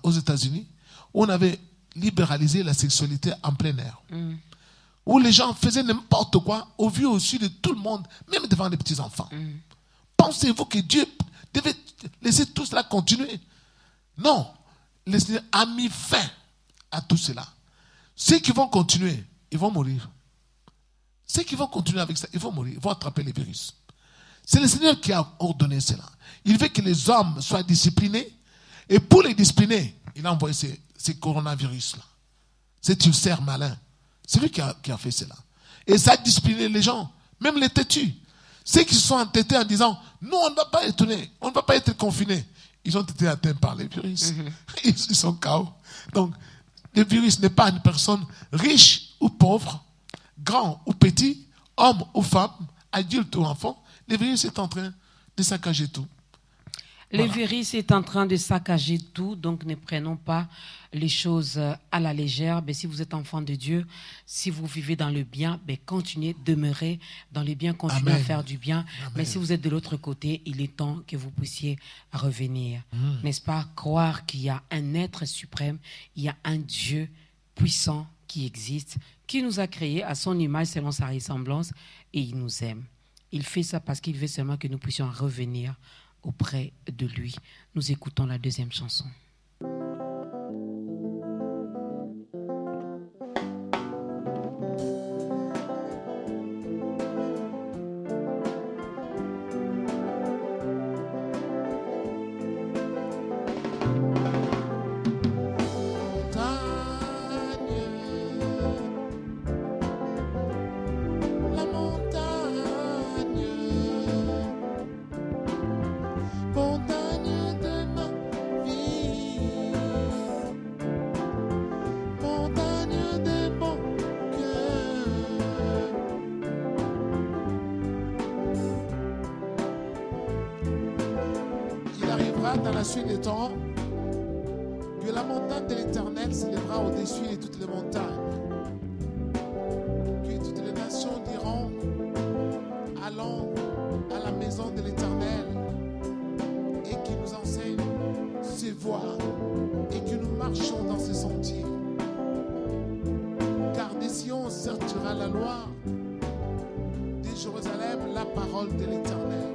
aux États-Unis où on avait libéralisé la sexualité en plein air, où les gens faisaient n'importe quoi au vu au su de tout le monde, même devant les petits-enfants. Pensez-vous que Dieu devait laisser tout cela continuer? Non, le Seigneur a mis fin à tout cela. Ceux qui vont continuer, ils vont mourir. Ceux qui vont continuer avec ça, ils vont mourir, ils vont attraper les virus. C'est le Seigneur qui a ordonné cela. Il veut que les hommes soient disciplinés. Et pour les discipliner, il a envoyé ces coronavirus-là. Cet ulcère malin. C'est lui qui a fait cela. Et ça a discipliné les gens, même les têtus. Ceux qui se sont entêtés en disant, nous, on ne va pas être nés, on ne va pas être confinés. Ils ont été atteints par les virus. Ils sont KO. Donc, le virus n'est pas une personne riche ou pauvre, grand ou petit, homme ou femme, adulte ou enfant. Le virus est en train de saccager tout. Le virus est en train de saccager tout, donc ne prenons pas les choses à la légère. Mais si vous êtes enfant de Dieu, si vous vivez dans le bien, continuez, demeurez dans le bien, continuez à faire du bien. Amen. Mais si vous êtes de l'autre côté, il est temps que vous puissiez revenir. N'est-ce pas? Croire qu'il y a un être suprême, il y a un Dieu puissant qui existe, qui nous a créés à son image selon sa ressemblance et il nous aime. Il fait ça parce qu'il veut seulement que nous puissions revenir auprès de lui. Nous écoutons la deuxième chanson. Dans la suite des temps, que la montagne de l'Éternel s'élèvera au-dessus de toutes les montagnes. Que toutes les nations diront, allons à la maison de l'Éternel et qu'il nous enseigne ses voies et que nous marchions dans ses sentiers. Car de Sion sortira la loi, de Jérusalem la parole de l'Éternel.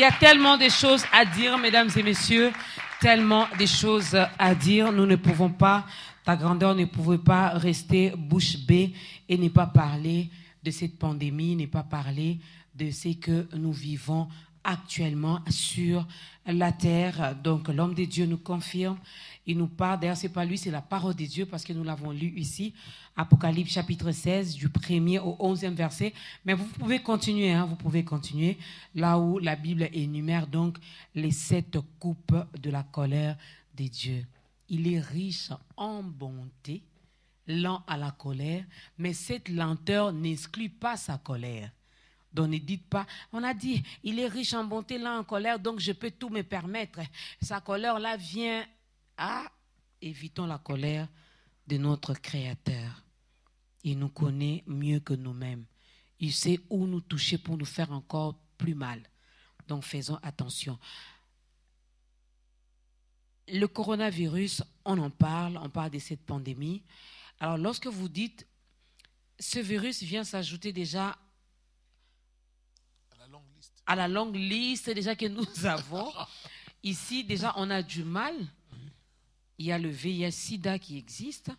y a tellement de choses à dire, mesdames et messieurs, tellement de choses à dire. Nous ne pouvons pas, ta grandeur ne pouvait pas rester bouche bée et ne pas parler de cette pandémie, ne pas parler de ce que nous vivons actuellement sur la terre. Donc l'homme de Dieu nous confirme, il nous parle, d'ailleurs c'est pas lui, c'est la parole de Dieu parce que nous l'avons lu ici, Apocalypse chapitre 16 du 1er au 11e verset. Mais vous pouvez continuer, vous pouvez continuer là où la Bible énumère donc les 7 coupes de la colère de Dieu. Il est riche en bonté, lent à la colère, mais cette lenteur n'exclut pas sa colère. Donc ne dites pas, on a dit, il est riche en bonté, lent en colère, donc je peux tout me permettre. Sa colère là vient à, évitons la colère de notre Créateur. Il nous connaît mieux que nous-mêmes. Il sait où nous toucher pour nous faire encore plus mal. Donc faisons attention. Le coronavirus, on parle de cette pandémie. Alors lorsque vous dites, ce virus vient s'ajouter déjà à la longue liste déjà que nous avons. Ici, déjà, on a du mal. Il y a le VIH-Sida qui existe.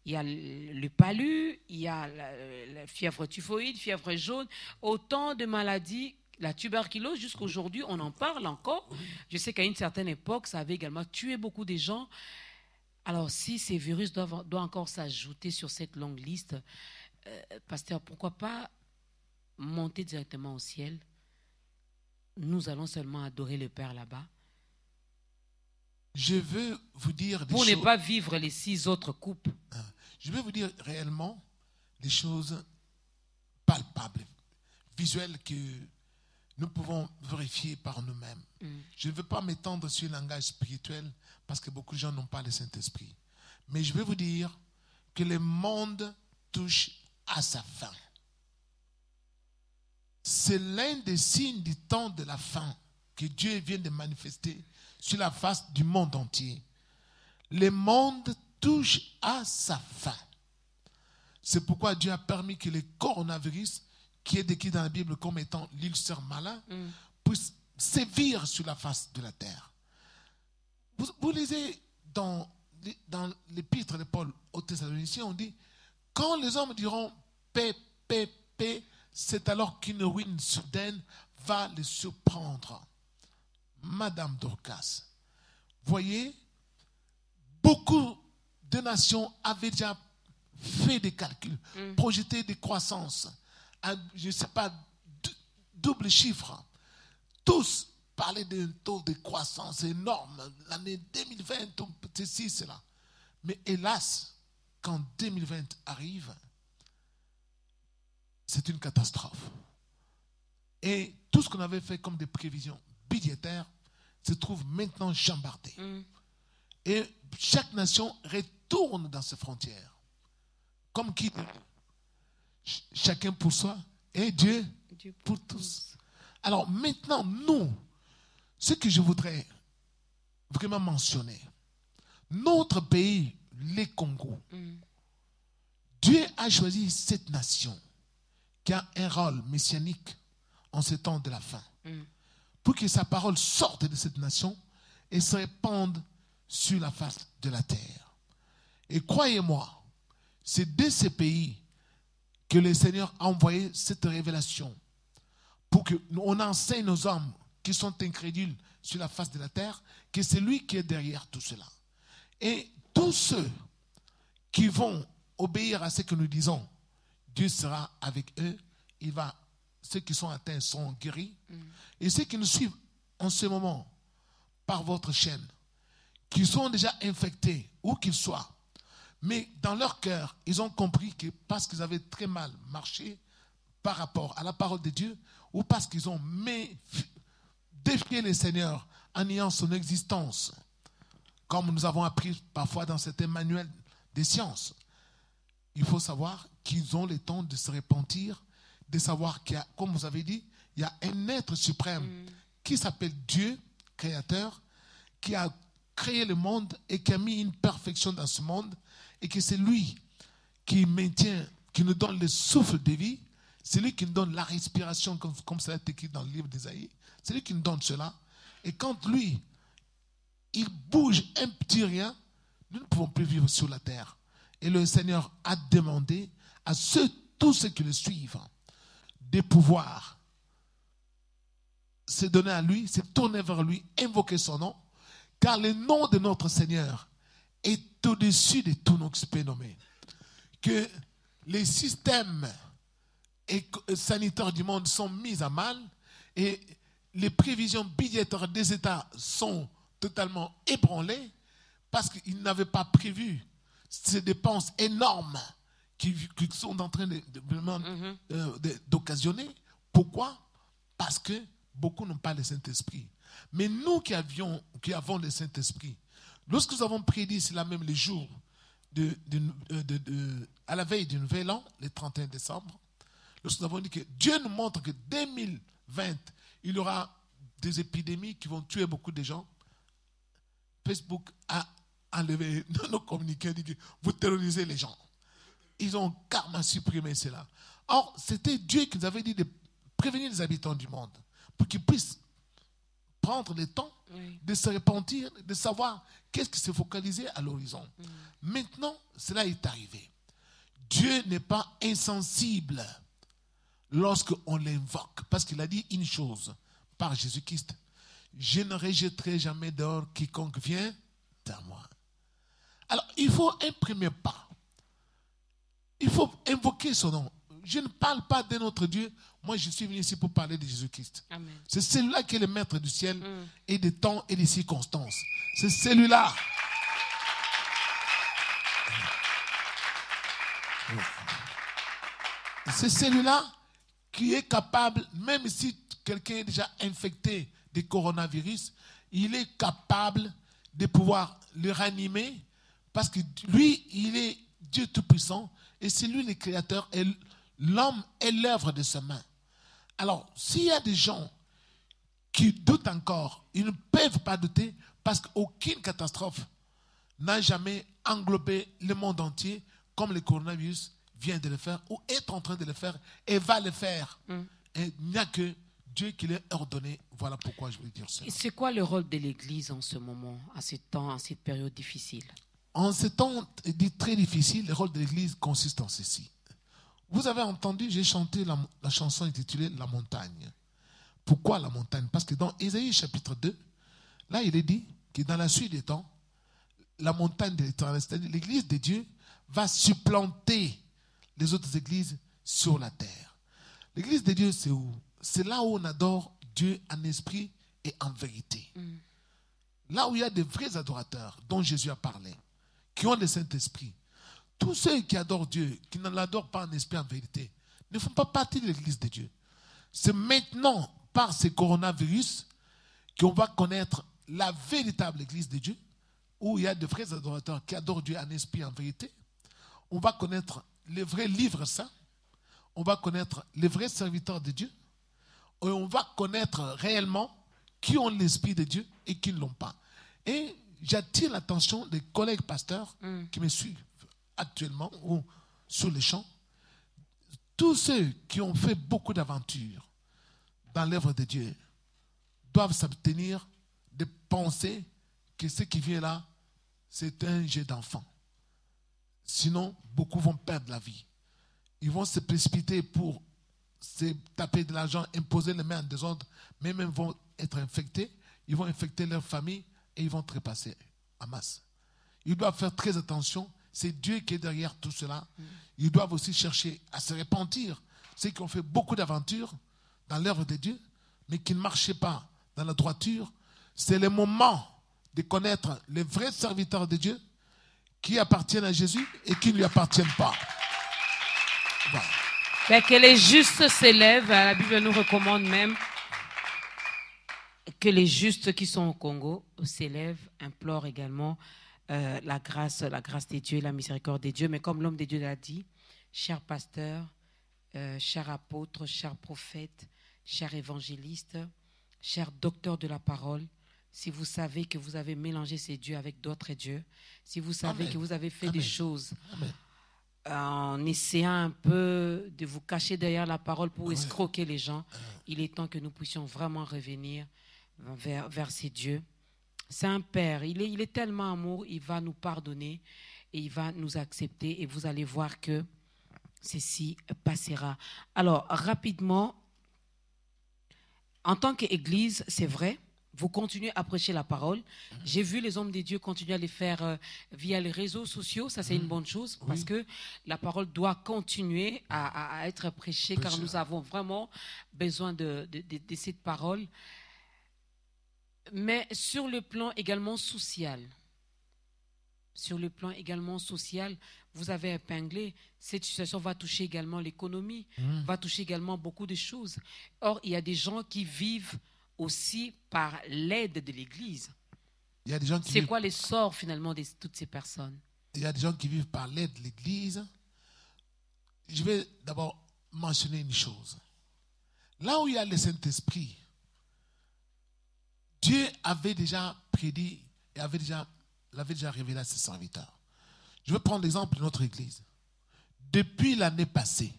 Il y a le palu, il y a la fièvre typhoïde, fièvre jaune. Autant de maladies, la tuberculose, jusqu'aujourd'hui, on en parle encore. Je sais qu'à une certaine époque, ça avait également tué beaucoup de gens. Alors, si ces virus doivent encore s'ajouter sur cette longue liste, pasteur, pourquoi pas monter directement au ciel? Nous allons seulement adorer le Père là-bas. Je veux vous dire des pour choses. Ne pas vivre les 6 autres coupes. Je veux vous dire réellement des choses palpables, visuelles que nous pouvons vérifier par nous-mêmes. Je ne veux pas m'étendre sur le langage spirituel parce que beaucoup de gens n'ont pas le Saint-Esprit. Mais je veux vous dire que le monde touche à sa fin. C'est l'un des signes du temps de la fin que Dieu vient de manifester sur la face du monde entier. Le monde touche à sa fin. C'est pourquoi Dieu a permis que le coronavirus, qui est décrit dans la Bible comme étant l'ulcère malin, puisse sévir sur la face de la terre. Vous lisez dans l'épître de Paul aux Thessaloniciens, on dit, quand les hommes diront paix, paix, paix, c'est alors qu'une ruine soudaine va les surprendre. Madame Dorcas, voyez, beaucoup de nations avaient déjà fait des calculs, projeté des croissances, à, je ne sais pas, double chiffre. Tous parlaient d'un taux de croissance énorme. L'année 2020, ceci, cela. Mais hélas, quand 2020 arrive, c'est une catastrophe. Et tout ce qu'on avait fait comme des prévisions budgétaires se trouve maintenant chambardé. Et chaque nation retourne dans ses frontières. Comme qui dit, chacun pour soi et Dieu pour tous. Alors maintenant, nous, ce que je voudrais vraiment mentionner, notre pays, les Congo, Dieu a choisi cette nation qui a un rôle messianique en ce temps de la fin, pour que sa parole sorte de cette nation et se répande sur la face de la terre. Et croyez-moi, c'est de ces pays que le Seigneur a envoyé cette révélation pour qu'on enseigne aux hommes qui sont incrédules sur la face de la terre que c'est lui qui est derrière tout cela. Et tous ceux qui vont obéir à ce que nous disons, Dieu sera avec eux. Ceux qui sont atteints seront guéris. Et ceux qui nous suivent en ce moment par votre chaîne, qui sont déjà infectés, où qu'ils soient, mais dans leur cœur, ils ont compris que parce qu'ils avaient très mal marché par rapport à la parole de Dieu, ou parce qu'ils ont défié le Seigneur en niant son existence, comme nous avons appris parfois dans certains manuels des sciences, il faut savoir qu'ils ont le temps de se repentir, de savoir qu'il y a, comme vous avez dit, il y a un être suprême qui s'appelle Dieu, créateur, qui a créé le monde et qui a mis une perfection dans ce monde, et que c'est lui qui maintient, qui nous donne le souffle de vie. C'est lui qui nous donne la respiration, comme ça est écrit dans le livre d'Ésaïe. C'est lui qui nous donne cela. Et quand lui, il bouge un petit rien, nous ne pouvons plus vivre sur la terre. Et le Seigneur a demandé à tous ceux qui le suivent de pouvoir se donner à lui, se tourner vers lui, invoquer son nom, car le nom de notre Seigneur est au-dessus de tous nos prénommés. Que les systèmes sanitaires du monde sont mis à mal et les prévisions budgétaires des États sont totalement ébranlées parce qu'ils n'avaient pas prévu ces dépenses énormes qui sont en train d'occasionner. Pourquoi? Parce que beaucoup n'ont pas le Saint-Esprit. Mais nous qui avons le Saint-Esprit, lorsque nous avons prédit cela même les jours à la veille du Nouvel An, le 31 décembre, lorsque nous avons dit que Dieu nous montre que 2020, il y aura des épidémies qui vont tuer beaucoup de gens, Facebook a enlevé nos communiqués, dit que vous terrorisez les gens. Ils ont carrément supprimé cela. Or, c'était Dieu qui nous avait dit de prévenir les habitants du monde pour qu'ils puissent prendre le temps de se repentir, de savoir qu'est-ce qui s'est focalisé à l'horizon. Maintenant, cela est arrivé. Dieu n'est pas insensible lorsqu'on l'invoque, parce qu'il a dit une chose par Jésus-Christ: je ne rejetterai jamais dehors quiconque vient à moi. Alors, il faut un premier pas. Il faut invoquer son nom. Je ne parle pas de notre Dieu. Moi, je suis venu ici pour parler de Jésus-Christ. Amen. C'est celui-là qui est le maître du ciel et des temps et des circonstances. C'est celui-là. C'est celui-là qui est capable, même si quelqu'un est déjà infecté de coronavirus, il est capable de pouvoir le ranimer parce que lui, il est Dieu Tout-Puissant et c'est lui le Créateur et l'homme est l'œuvre de ses mains. Alors, s'il y a des gens qui doutent encore, ils ne peuvent pas douter parce qu'aucune catastrophe n'a jamais englobé le monde entier comme le coronavirus vient de le faire ou est en train de le faire et va le faire. Et il n'y a que Dieu qui l'a ordonné. Voilà pourquoi je voulais dire ça. Et c'est quoi le rôle de l'Église en ce moment, à ce temps, à cette période difficile? En ce temps dit très difficile, le rôle de l'Église consiste en ceci. Vous avez entendu, j'ai chanté la chanson intitulée La montagne. Pourquoi la montagne? Parce que dans Ésaïe chapitre 2, là il est dit que dans la suite des temps, la montagne de l'Éternel, c'est-à-dire l'Église de Dieu, va supplanter les autres églises sur la terre. L'Église de Dieu, c'est où? C'est là où on adore Dieu en esprit et en vérité. Là où il y a des vrais adorateurs dont Jésus a parlé, qui ont le Saint-Esprit. Tous ceux qui adorent Dieu, qui ne l'adorent pas en esprit et en vérité, ne font pas partie de l'Église de Dieu. C'est maintenant, par ce coronavirus, qu'on va connaître la véritable Église de Dieu, où il y a de vrais adorateurs qui adorent Dieu en esprit et en vérité. On va connaître les vrais livres saints. On va connaître les vrais serviteurs de Dieu. Et on va connaître réellement qui ont l'esprit de Dieu et qui ne l'ont pas. Et j'attire l'attention des collègues pasteurs qui me suivent actuellement ou sur les champs. Tous ceux qui ont fait beaucoup d'aventures dans l'œuvre de Dieu doivent s'abstenir de penser que ce qui vient là, c'est un jeu d'enfant. Sinon, beaucoup vont perdre la vie. Ils vont se précipiter pour se taper de l'argent, imposer les mains en désordre, mais même vont être infectés. Ils vont infecter leur famille et ils vont trépasser en masse. Ils doivent faire très attention. C'est Dieu qui est derrière tout cela. Ils doivent aussi chercher à se repentir. Ceux qui ont fait beaucoup d'aventures dans l'œuvre de Dieu, mais qui ne marchaient pas dans la droiture, c'est le moment de connaître les vrais serviteurs de Dieu qui appartiennent à Jésus et qui ne lui appartiennent pas. Voilà. Ben, que les justes s'élèvent. La Bible nous recommande même que les justes qui sont au Congo s'élèvent, implorent également la grâce de Dieu, la miséricorde de Dieu. Mais comme l'homme de Dieu l'a dit, cher pasteur, cher apôtre, cher prophète, cher évangéliste, cher docteur de la parole, si vous savez que vous avez mélangé ces dieux avec d'autres dieux, si vous savez que vous avez fait des choses en essayant un peu de vous cacher derrière la parole pour escroquer les gens. Il est temps que nous puissions vraiment revenir vers ces dieux. C'est un Père, il est tellement amour, il va nous pardonner et il va nous accepter et vous allez voir que ceci passera. Alors, rapidement, en tant qu'Église, c'est vrai, vous continuez à prêcher la parole. J'ai vu les hommes de Dieu continuer à les faire via les réseaux sociaux. Ça, c'est une bonne chose parce que la parole doit continuer à être prêchée car nous avons vraiment besoin de cette parole. Mais sur le plan également social, vous avez épinglé, cette situation va toucher également l'économie, va toucher également beaucoup de choses. Or, il y a des gens qui vivent aussi par l'aide de l'Église. C'est quoi les sorts finalement de toutes ces personnes? Il y a des gens qui vivent par l'aide de l'Église. Je vais d'abord mentionner une chose. Là où il y a le Saint-Esprit, Dieu avait déjà prédit et l'avait déjà révélé à ses serviteurs. Je vais prendre l'exemple de notre Église. Depuis l'année passée,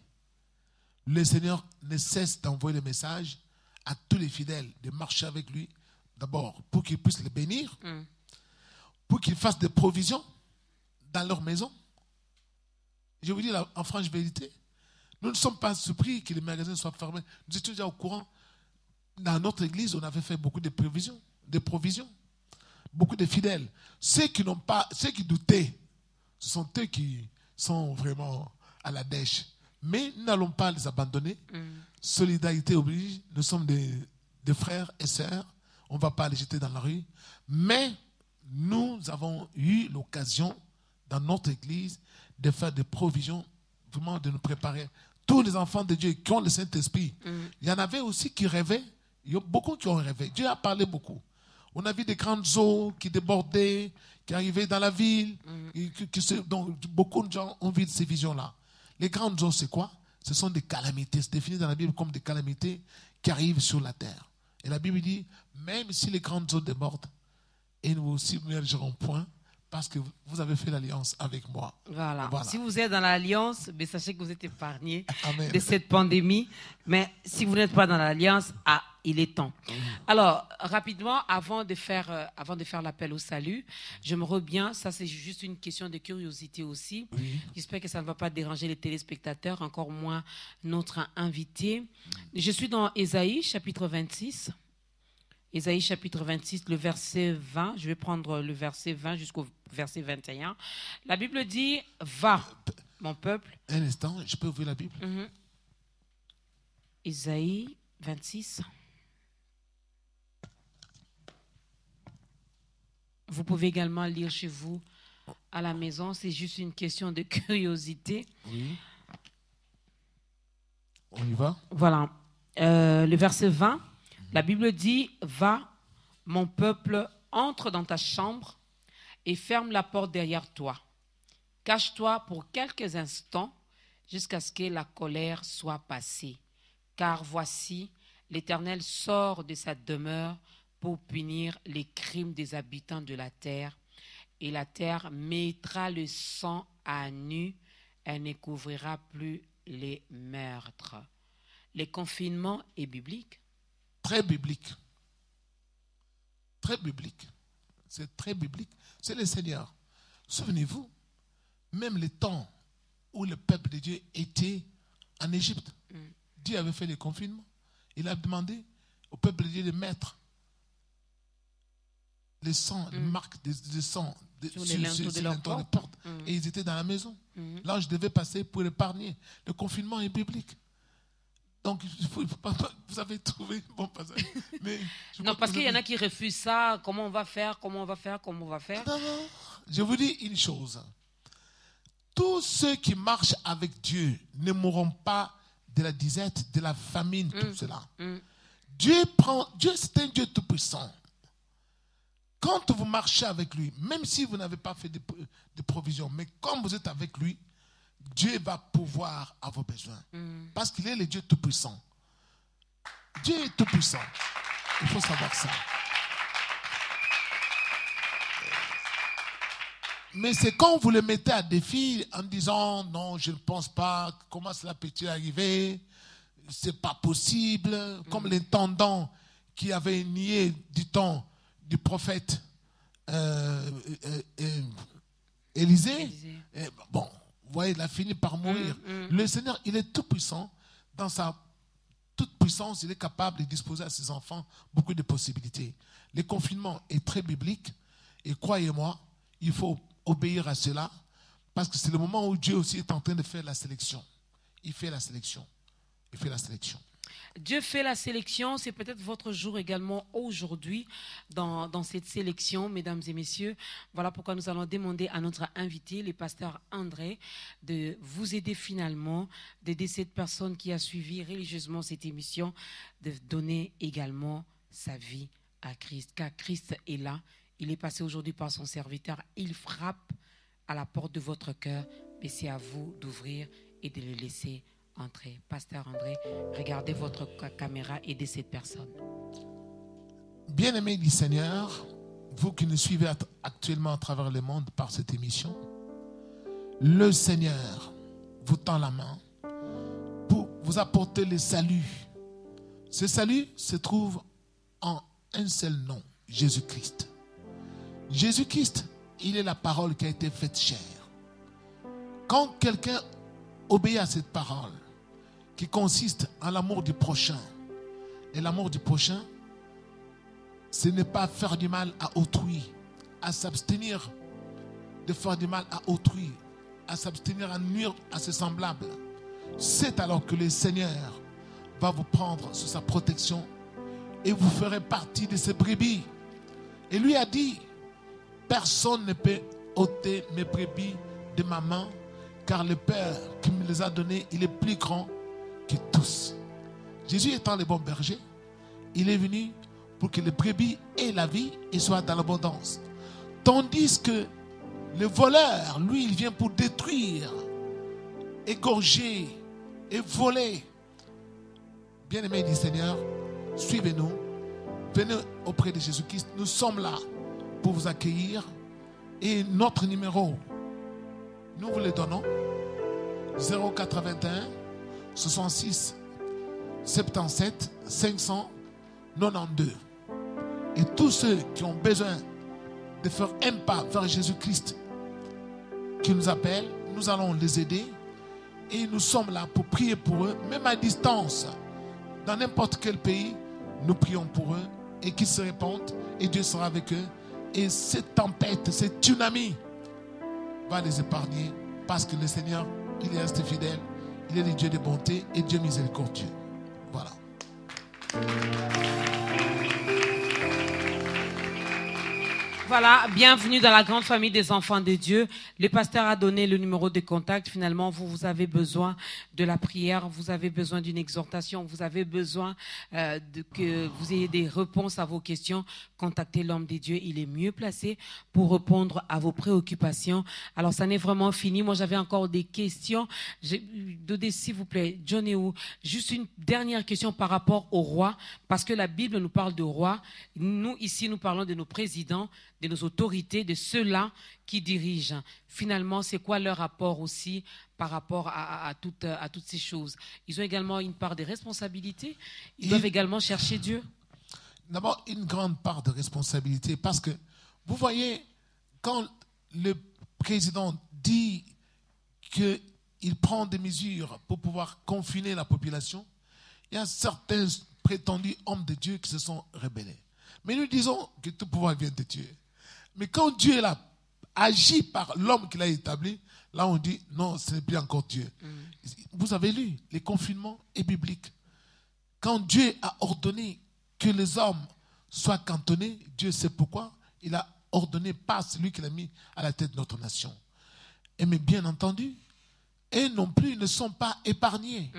le Seigneur ne cesse d'envoyer des messages à tous les fidèles, de marcher avec lui, d'abord pour qu'ils puissent les bénir, pour qu'ils fassent des provisions dans leur maison. Je vous dis en franche vérité, nous ne sommes pas surpris que les magasins soient fermés. Nous étions déjà au courant. Dans notre église, on avait fait beaucoup de provisions, beaucoup de fidèles. Ceux qui doutaient, ce sont eux qui sont vraiment à la dèche. Mais nous n'allons pas les abandonner. Solidarité oblige. Nous sommes des frères et sœurs. On ne va pas les jeter dans la rue. Mais nous avons eu l'occasion, dans notre église, de faire des provisions, vraiment de nous préparer. Tous les enfants de Dieu qui ont le Saint-Esprit. Il y en avait aussi qui rêvaient. Il y a beaucoup qui ont rêvé. Dieu a parlé beaucoup. On a vu des grandes eaux qui débordaient, qui arrivaient dans la ville. Donc, beaucoup de gens ont vu ces visions-là. Les grandes eaux, c'est quoi? Ce sont des calamités. C'est défini dans la Bible comme des calamités qui arrivent sur la terre. Et la Bible dit, même si les grandes eaux débordent, et nous aussi ne mergerons point, parce que vous avez fait l'alliance avec moi. Voilà. Si vous êtes dans l'alliance, mais sachez que vous êtes épargnés Amen. de cette pandémie. Mais si vous n'êtes pas dans l'alliance, il est temps. Alors, rapidement, avant de faire l'appel au salut, j'aimerais bien, ça c'est juste une question de curiosité aussi. J'espère que ça ne va pas déranger les téléspectateurs, encore moins notre invité. Je suis dans Ésaïe, chapitre 26. Ésaïe chapitre 26, le verset 20. Je vais prendre le verset 20 jusqu'au verset 21. La Bible dit, va, mon peuple. Un instant, je peux ouvrir la Bible? Ésaïe 26. Vous pouvez également lire chez vous à la maison. C'est juste une question de curiosité. Oui. On y va? Voilà. Le verset 20. La Bible dit, va, mon peuple, entre dans ta chambre et ferme la porte derrière toi. Cache-toi pour quelques instants jusqu'à ce que la colère soit passée. Car voici, l'Éternel sort de sa demeure pour punir les crimes des habitants de la terre. Et la terre mettra le sang à nu, elle ne couvrira plus les meurtres. Le confinement est biblique. Très biblique. Très biblique. C'est très biblique. C'est le Seigneur. Souvenez-vous, même les temps où le peuple de Dieu était en Égypte, Dieu avait fait le confinement. Il a demandé au peuple de Dieu de mettre le sang, les marques de sang sur les linteaux de leur porte. Et ils étaient dans la maison. L'ange devait passer pour épargner. Le confinement est biblique. Donc, vous avez trouvé un bon passage. Mais non, parce qu'il y en a qui refusent ça. Comment on va faire? Non. Je vous dis une chose. Tous ceux qui marchent avec Dieu ne mourront pas de la disette, de la famine, tout cela. Dieu, c'est un Dieu tout-puissant. Quand vous marchez avec lui, même si vous n'avez pas fait de provisions, mais comme vous êtes avec lui, Dieu va pourvoir à vos besoins. Parce qu'il est le Dieu tout-puissant. Dieu est tout-puissant. Il faut savoir ça. Mais c'est quand vous le mettez à défi en disant non, je ne pense pas, comment cela peut-il arriver, c'est pas possible, comme l'intendant qui avait nié du temps du prophète Élisée. Bon, vous voyez, il a fini par mourir. Le Seigneur, il est tout puissant. Dans sa toute puissance, il est capable de disposer à ses enfants beaucoup de possibilités. Le confinement est très biblique et croyez-moi, il faut obéir à cela parce que c'est le moment où Dieu aussi est en train de faire la sélection. Il fait la sélection. Il fait la sélection. Dieu fait la sélection, c'est peut-être votre jour également aujourd'hui dans cette sélection, mesdames et messieurs. Voilà pourquoi nous allons demander à notre invité, le pasteur André, de vous aider finalement, d'aider cette personne qui a suivi religieusement cette émission, de donner également sa vie à Christ. Car Christ est là, il est passé aujourd'hui par son serviteur, il frappe à la porte de votre cœur, mais c'est à vous d'ouvrir et de le laisser entrer. Pasteur André, regardez votre caméra, aidez cette personne. Bien-aimés du Seigneur, vous qui nous suivez actuellement à travers le monde par cette émission, le Seigneur vous tend la main pour vous apporter le salut. Ce salut se trouve en un seul nom, Jésus-Christ. Jésus-Christ, il est la parole qui a été faite chair. Quand quelqu'un obéit à cette parole, qui consiste en l'amour du prochain, et l'amour du prochain, ce n'est pas faire du mal à autrui, à s'abstenir de faire du mal à autrui, à s'abstenir à nuire à ses semblables. C'est alors que le Seigneur va vous prendre sous sa protection et vous ferez partie de ses brebis. Et lui a dit, personne ne peut ôter mes brebis de ma main, car le Père qui me les a donnés, il est plus grand que tous. Jésus étant le bon berger, il est venu pour que les brebis aient la vie et soient dans l'abondance. Tandis que le voleur, lui, il vient pour détruire, égorger et voler. Bien-aimés du Seigneur, suivez-nous, venez auprès de Jésus-Christ. Nous sommes là pour vous accueillir. Et notre numéro, nous vous le donnons, 081 66 77 592. Et tous ceux qui ont besoin de faire un pas vers Jésus-Christ, qui nous appellent, nous allons les aider. Et nous sommes là pour prier pour eux, même à distance. Dans n'importe quel pays, nous prions pour eux et qu'ils se répandent et Dieu sera avec eux. Et cette tempête, cette tsunami va les épargner parce que le Seigneur, il est resté fidèle. Il est le Dieu de bonté et Dieu miséricordieux. Voilà. Voilà, bienvenue dans la grande famille des enfants de Dieu. Le pasteur a donné le numéro de contact. Finalement, vous avez besoin de la prière, vous avez besoin d'une exhortation, vous avez besoin que vous ayez des réponses à vos questions. Contactez l'homme de Dieu, il est mieux placé pour répondre à vos préoccupations. Alors, ça n'est vraiment fini. Moi, j'avais encore des questions. Dodé, s'il vous plaît, John et où, juste une dernière question par rapport au roi, parce que la Bible nous parle de roi. Nous, ici, nous parlons de nos présidents, de nos autorités, de ceux-là qui dirigent. Finalement, c'est quoi leur rapport aussi par rapport à toutes ces choses? Ils ont également une part de responsabilité. Ils doivent également chercher Dieu. D'abord, une grande part de responsabilité parce que, vous voyez, quand le président dit qu'il prend des mesures pour pouvoir confiner la population, il y a certains prétendus hommes de Dieu qui se sont rebellés. Mais nous disons que tout pouvoir vient de Dieu. Mais quand Dieu là, agit par l'homme qu'il a établi, là on dit non, ce n'est plus encore Dieu. Vous avez lu, le confinement est biblique. Quand Dieu a ordonné que les hommes soient cantonnés, Dieu sait pourquoi, il a ordonné par celui qu'il a mis à la tête de notre nation. Et mais bien entendu, eux non plus ne sont pas épargnés,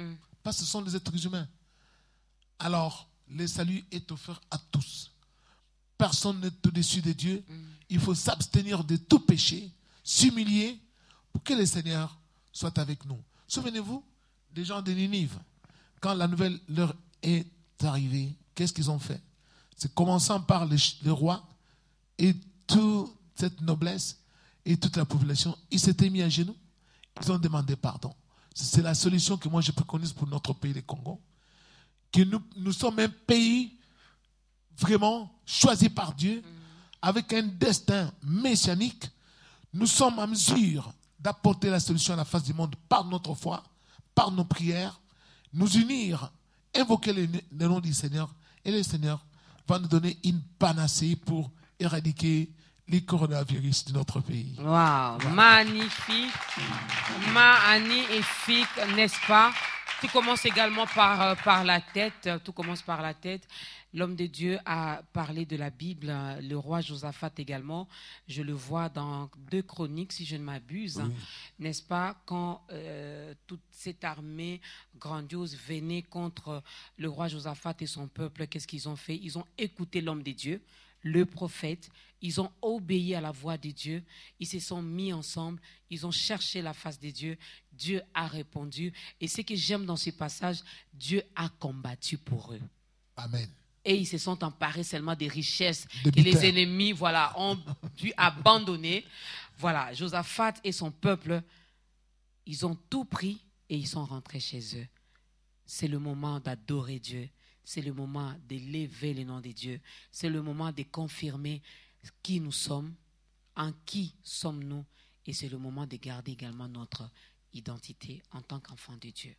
parce que ce sont des êtres humains. Alors, le salut est offert à tous. Personne n'est au-dessus de Dieu. Il faut s'abstenir de tout péché, s'humilier pour que le Seigneur soit avec nous. Souvenez-vous des gens de Ninive. Quand la nouvelle leur est arrivée, qu'est-ce qu'ils ont fait? C'est commençant par le roi et toute cette noblesse. et toute la population, ils s'étaient mis à genoux. Ils ont demandé pardon. C'est la solution que moi je préconise pour notre pays, le Congo. Que nous sommes un pays vraiment choisi par Dieu, avec un destin messianique. Nous sommes en mesure d'apporter la solution à la face du monde par notre foi, par nos prières, nous unir, invoquer le nom du Seigneur, et le Seigneur va nous donner une panacée pour éradiquer les coronavirus de notre pays. Wow, magnifique, magnifique, n'est-ce pas? Tout commence également par la tête. Tout commence par la tête. L'homme de Dieu a parlé de la Bible, le roi Josaphat également. Je le vois dans 2 Chroniques, si je ne m'abuse, Oui. n'est-ce pas? Quand toute cette armée grandiose venait contre le roi Josaphat et son peuple, qu'est-ce qu'ils ont fait? Ils ont écouté l'homme de Dieu, le prophète. Ils ont obéi à la voix de Dieu. Ils se sont mis ensemble. Ils ont cherché la face de Dieu. Dieu a répondu. Et ce que j'aime dans ce passage, Dieu a combattu pour eux. Amen. Et ils se sont emparés seulement des richesses De que les butin. ennemis ont dû abandonner. Voilà, Josaphat et son peuple, ils ont tout pris et ils sont rentrés chez eux. C'est le moment d'adorer Dieu. C'est le moment d'élever le nom de Dieu. C'est le moment de confirmer qui nous sommes, en qui sommes-nous. Et c'est le moment de garder également notre identité en tant qu'enfant de Dieu.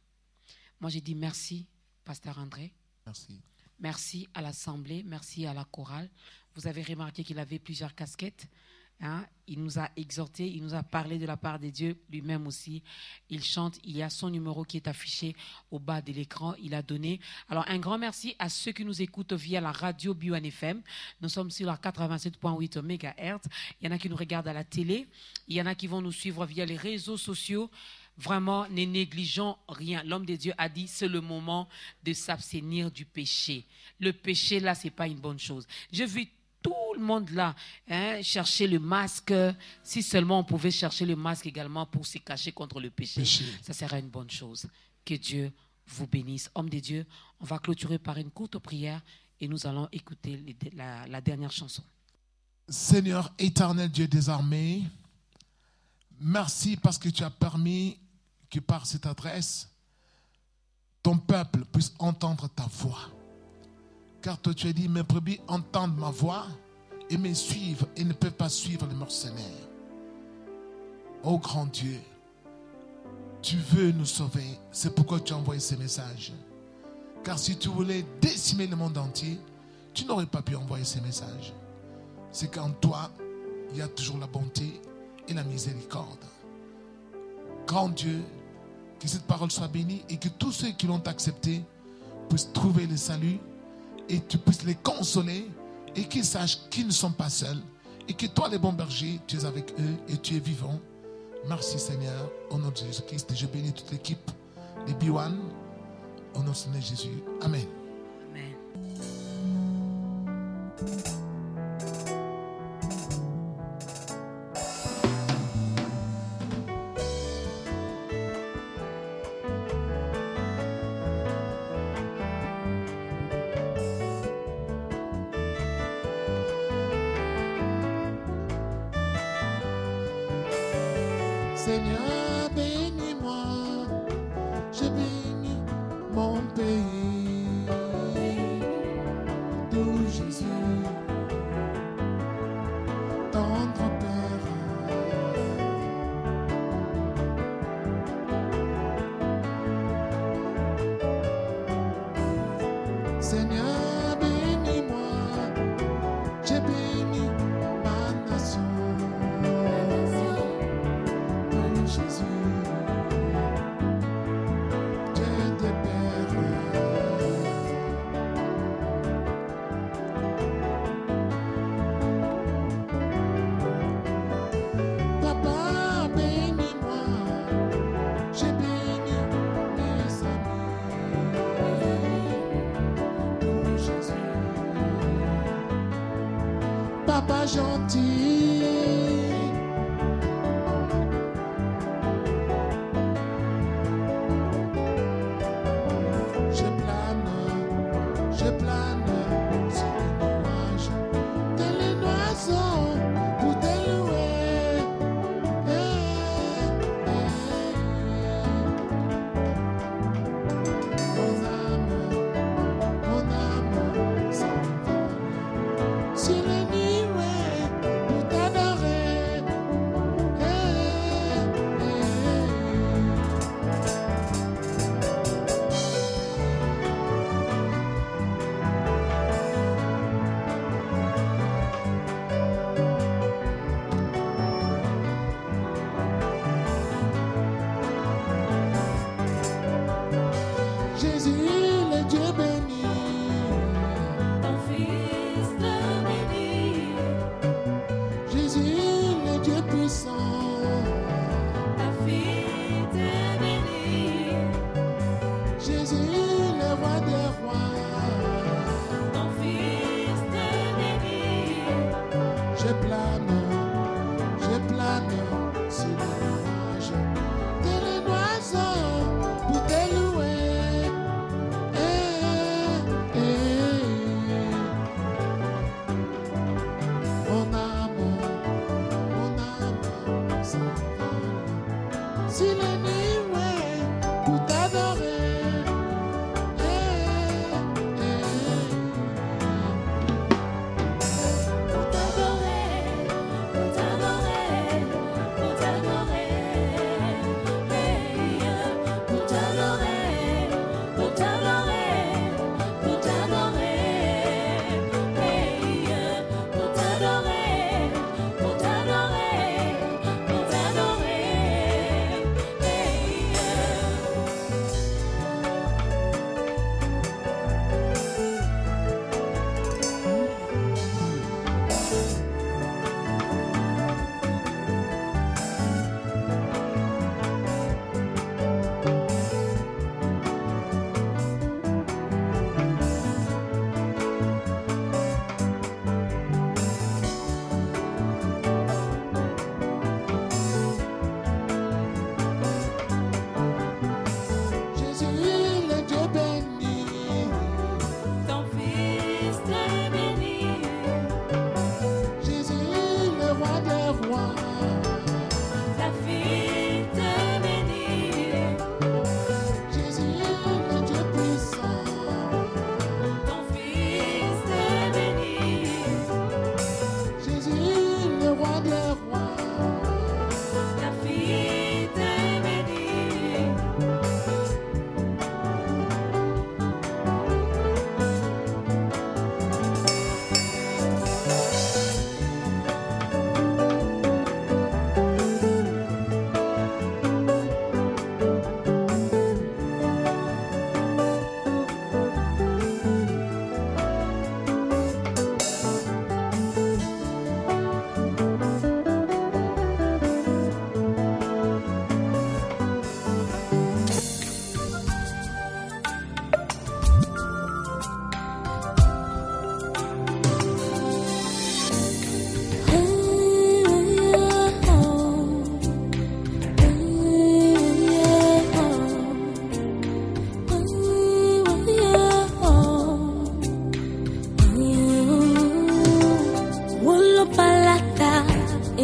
Moi, je dis merci, Pasteur André. Merci. Merci à l'Assemblée, merci à la chorale. Vous avez remarqué qu'il avait plusieurs casquettes. Hein? Il nous a exhortés, il nous a parlé de la part de Dieu lui-même aussi. Il chante, il y a son numéro qui est affiché au bas de l'écran, il a donné. Alors un grand merci à ceux qui nous écoutent via la radio Biwan FM. Nous sommes sur la 87.8 MHz. Il y en a qui nous regardent à la télé, il y en a qui vont nous suivre via les réseaux sociaux. Vraiment, ne négligeons rien. L'homme de Dieu a dit, c'est le moment de s'abstenir du péché. Le péché, là, ce n'est pas une bonne chose. J'ai vu tout le monde là chercher le masque. Si seulement on pouvait chercher le masque également pour se cacher contre le péché, ça serait une bonne chose. Que Dieu vous bénisse. Homme de Dieu, on va clôturer par une courte prière et nous allons écouter la dernière chanson. Seigneur éternel Dieu des armées, merci parce que tu as permis que par cette adresse, ton peuple puisse entendre ta voix. Car toi tu as dit, mes brebis entendent ma voix et me suivent et ne peuvent pas suivre les mercenaires. Ô grand Dieu, tu veux nous sauver, c'est pourquoi tu as envoyé ces messages. Car si tu voulais décimer le monde entier, tu n'aurais pas pu envoyer ces messages. C'est qu'en toi, il y a toujours la bonté et la miséricorde. Grand Dieu, que cette parole soit bénie et que tous ceux qui l'ont acceptée puissent trouver le salut et tu puisses les consoler et qu'ils sachent qu'ils ne sont pas seuls et que toi, les bons bergers, tu es avec eux et tu es vivant. Merci Seigneur, au nom de Jésus-Christ. Je bénis toute l'équipe des B1 au nom de Seigneur Jésus. Amen. Amen. Seigneur, bénis-moi, je bénis mon pays, d'où Jésus, tendre Père. Seigneur, bénis-moi, je bénis ma nation. Jésus, Dieu des pères. Papa, bénis-moi, j'ai béni mes amis. Oh Jésus, Papa gentil. Je plane sur les nuages, tel les oiseaux ou tel loué.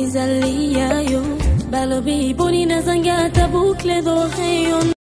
ezali ya yo balobi boni nazanga ata boucle d'oreille